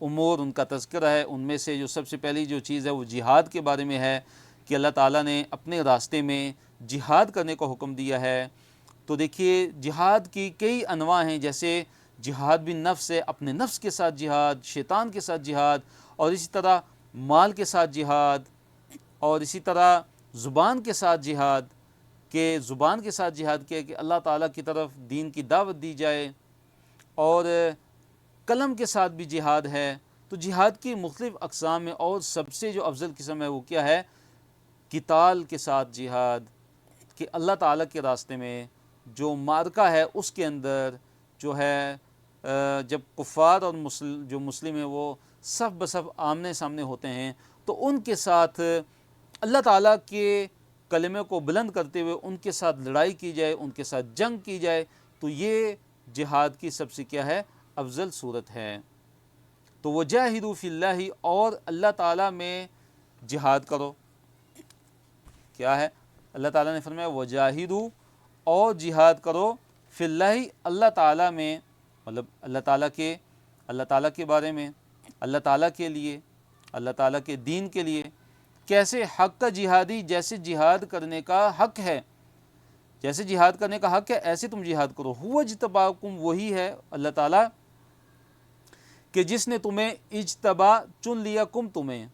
امور، ان کا تذکرہ ہے۔ ان میں سے جو سب سے پہلی جو چیز ہے وہ جہاد کے بارے میں ہے کہ اللہ تعالیٰ نے اپنے راستے میں جہاد کرنے کا حکم دیا ہے۔ تو دیکھیے جہاد کی کئی انواع ہیں، جیسے جہاد بھی نفس ہے، اپنے نفس کے ساتھ جہاد، شیطان کے ساتھ جہاد، اور اسی طرح مال کے ساتھ جہاد، اور اسی طرح زبان کے ساتھ جہاد، کہ زبان کے ساتھ جہاد کیا کہ اللہ تعالیٰ کی طرف دین کی دعوت دی جائے، اور قلم کے ساتھ بھی جہاد ہے۔ تو جہاد کی مختلف اقسام میں، اور سب سے جو افضل قسم ہے وہ کیا ہے؟ قتال کے ساتھ جہاد، کہ اللہ تعالیٰ کے راستے میں جو معرکہ ہے اس کے اندر جو ہے جب کفار اور جو مسلم ہیں وہ صف بصف آمنے سامنے ہوتے ہیں، تو ان کے ساتھ اللہ تعالیٰ کے کلمے کو بلند کرتے ہوئے ان کے ساتھ لڑائی کی جائے، ان کے ساتھ جنگ کی جائے، تو یہ جہاد کی سب سے کیا ہے؟ افضل صورت ہے۔ تو وجاہدوا فی اللہ، اور اللہ تعالیٰ میں جہاد کرو۔ کیا ہے؟ اللہ تعالیٰ نے فرمایا وجاہدوا، اور جہاد کرو، فی اللہ، اللہ تعالیٰ میں، مطلب اللہ تعالیٰ کے بارے میں، اللہ تعالیٰ کے لیے، اللہ تعالیٰ کے دین کے لیے۔ کیسے؟ حق کا جہادی، جیسے جہاد کرنے کا حق ہے، جیسے جہاد کرنے کا حق ہے ایسے تم جہاد کرو۔ هو اجتباکم، وہی ہے اللہ تعالیٰ کہ جس نے تمہیں اجتبا، چن لیا، کم تمہیں،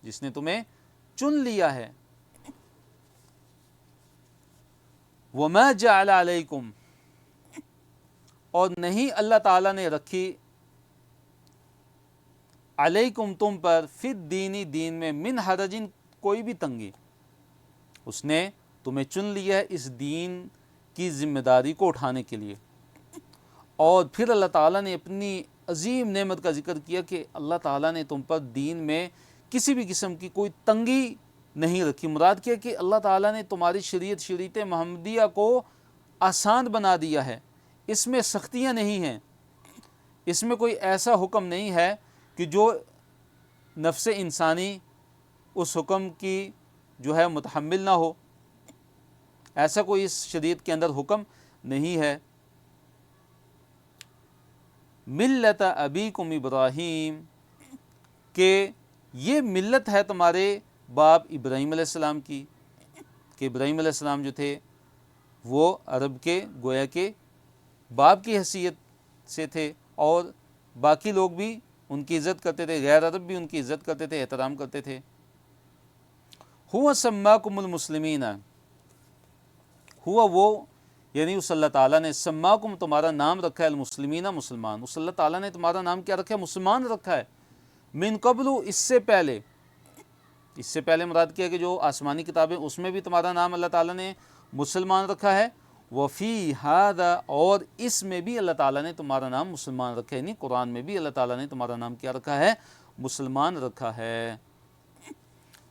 جس نے تمہیں چن لیا ہے۔ وَمَا جَعَلَ عَلَيْكُمْ، اور نہیں اللہ تعالیٰ نے رکھی علیکم تم پر، فی الدین دین میں، من حرجن کوئی بھی تنگی، اس نے تمہیں چن لیا ہے اس دین کی ذمہ داری کو اٹھانے کے لیے۔ اور پھر اللہ تعالیٰ نے اپنی عظیم نعمت کا ذکر کیا کہ اللہ تعالیٰ نے تم پر دین میں کسی بھی قسم کی کوئی تنگی نہیں رکھی۔ مراد کیا کہ اللہ تعالیٰ نے تمہاری شریعت محمدیہ کو آسان بنا دیا ہے، اس میں سختیاں نہیں ہیں، اس میں کوئی ایسا حکم نہیں ہے کہ جو نفس انسانی اس حکم کی جو ہے متحمل نہ ہو، ایسا کوئی اس شریعت کے اندر حکم نہیں ہے۔ ملت ابیکم ابراہیم، کہ یہ ملت ہے تمہارے باپ ابراہیم علیہ السلام کی، کہ ابراہیم علیہ السلام جو تھے وہ عرب کے گویا کے باپ کی حیثیت سے تھے، اور باقی لوگ بھی ان کی عزت کرتے تھے، غیر عرب بھی ان کی عزت کرتے تھے، احترام کرتے تھے۔ ہوا سماکم المسلمین، ہوا وہ یعنی اس اللہ تعالیٰ نے، سماکم تمہارا نام رکھا ہے، المسلمین مسلمان، اس اللہ تعالیٰ نے تمہارا نام کیا رکھا ہے؟ مسلمان رکھا ہے۔ من قبل، اس سے پہلے، اس سے پہلے مراد کیا کہ جو آسمانی کتابیں اس میں بھی تمہارا نام اللہ تعالیٰ نے مسلمان رکھا ہے، وفی ھذا، اور اس میں بھی اللہ تعالیٰ نے تمہارا نام مسلمان رکھا ہے، یعنی قرآن میں بھی اللہ تعالیٰ نے تمہارا نام کیا رکھا ہے؟ مسلمان رکھا ہے۔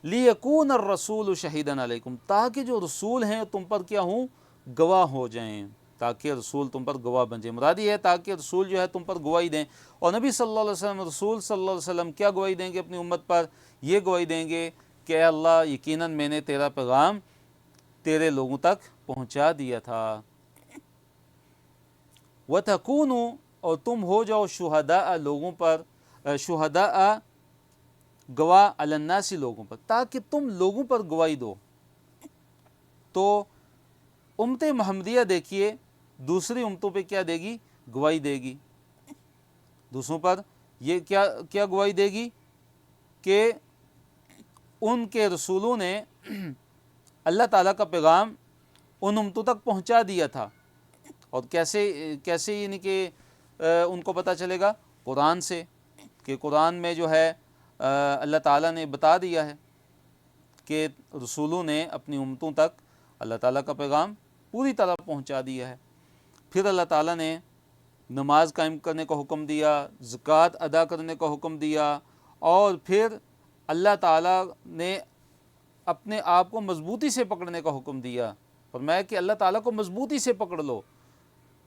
لیکون الرسول شہیدا علیکم، تاکہ جو رسول ہیں تم پر کیا ہوں؟ گواہ ہو جائیں، تاکہ رسول تم پر گواہ بن جائیں۔ مراد یہ ہے تاکہ رسول جو ہے تم پر گواہی دیں، اور نبی صلی اللہ علیہ وسلم، رسول صلی اللہ علیہ وسلم کیا گواہی دیں گے اپنی امت پر؟ یہ گواہی دیں گے کہ اے اللہ یقیناً میں نے تیرا پیغام تیرے لوگوں تک پہنچا دیا تھا۔ وَتَكُونُوا، اور تم ہو جاؤ شہداء لوگوں پر، شہداء گواہ، علی الناس لوگوں پر، تاکہ تم لوگوں پر گواہی دو۔ تو امت محمدیہ دیکھیے دوسری امتوں پہ کیا دے گی؟ گواہی دے گی۔ دوسروں پر یہ کیا گواہی دے گی؟ کہ ان کے رسولوں نے اللہ تعالیٰ کا پیغام ان امتوں تک پہنچا دیا تھا۔ اور کیسے یعنی کہ ان کو پتہ چلے گا؟ قرآن سے، کہ قرآن میں جو ہے اللہ تعالیٰ نے بتا دیا ہے کہ رسولوں نے اپنی امتوں تک اللہ تعالیٰ کا پیغام پوری طرح پہنچا دیا ہے۔ پھر اللہ تعالیٰ نے نماز قائم کرنے کا حکم دیا، زکوٰۃ ادا کرنے کا حکم دیا، اور پھر اللہ تعالیٰ نے اپنے آپ کو مضبوطی سے پکڑنے کا حکم دیا، فرمایا کہ اللہ تعالیٰ کو مضبوطی سے پکڑ لو،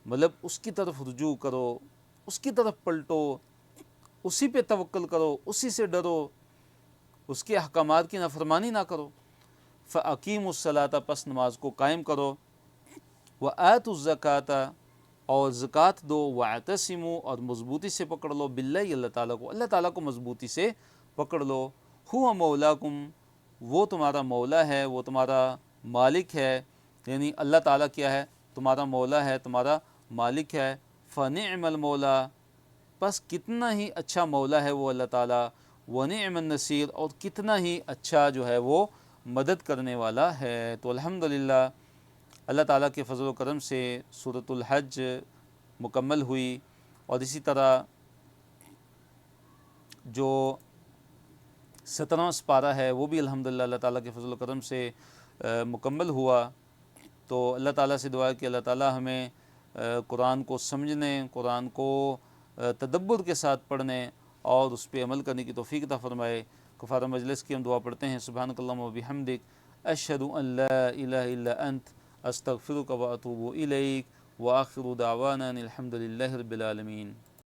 مطلب اس کی طرف رجوع کرو، اس کی طرف پلٹو، اسی پہ توکل کرو، اسی سے ڈرو، اس کے احکامات کی نافرمانی نہ کرو۔ فَأَقِیمُوا الصَّلَاةَ، پس نماز کو قائم کرو، وَآتُوا الزَّکَاةَ، اور زکوٰۃ دو، وَاعْتَصِمُوا، اور مضبوطی سے پکڑ لو، باللہ، اللہ تعالیٰ کو، اللہ تعالیٰ کو مضبوطی سے پکڑ لو۔ هُوَ مَوْلَاكُمْ، وہ تمہارا مولا ہے، وہ تمہارا مالک ہے، یعنی اللہ تعالیٰ کیا ہے؟ تمہارا مولا ہے، تمہارا مالک ہے۔ فَنِعْمَ الْمَوْلَا، بس کتنا ہی اچھا مولا ہے وہ اللہ تعالیٰ، وَنِعْمَ النَّصِيرُ، اور کتنا ہی اچھا جو ہے وہ مدد کرنے والا ہے۔ تو الحمدللہ اللہ تعالیٰ کے فضل و کرم سے سورۃ الحج مکمل ہوئی، اور اسی طرح جو 17واں سپارہ ہے وہ بھی الحمدللہ اللہ تعالیٰ کے فضل و کرم سے مکمل ہوا۔ تو اللہ تعالیٰ سے دعا ہے کہ اللہ تعالیٰ ہمیں قرآن کو سمجھنے، قرآن کو تدبر کے ساتھ پڑھنے اور اس پہ عمل کرنے کی توفیق عطا فرمائے۔ کفارہ مجلس کی ہم دعا پڑھتے ہیں، سبحانک اللہم و بحمدک، اشہد ان لا الہ الا انت، استغفرک و اتوب الیک، وآخر دعوانا الحمد للہ رب العالمین۔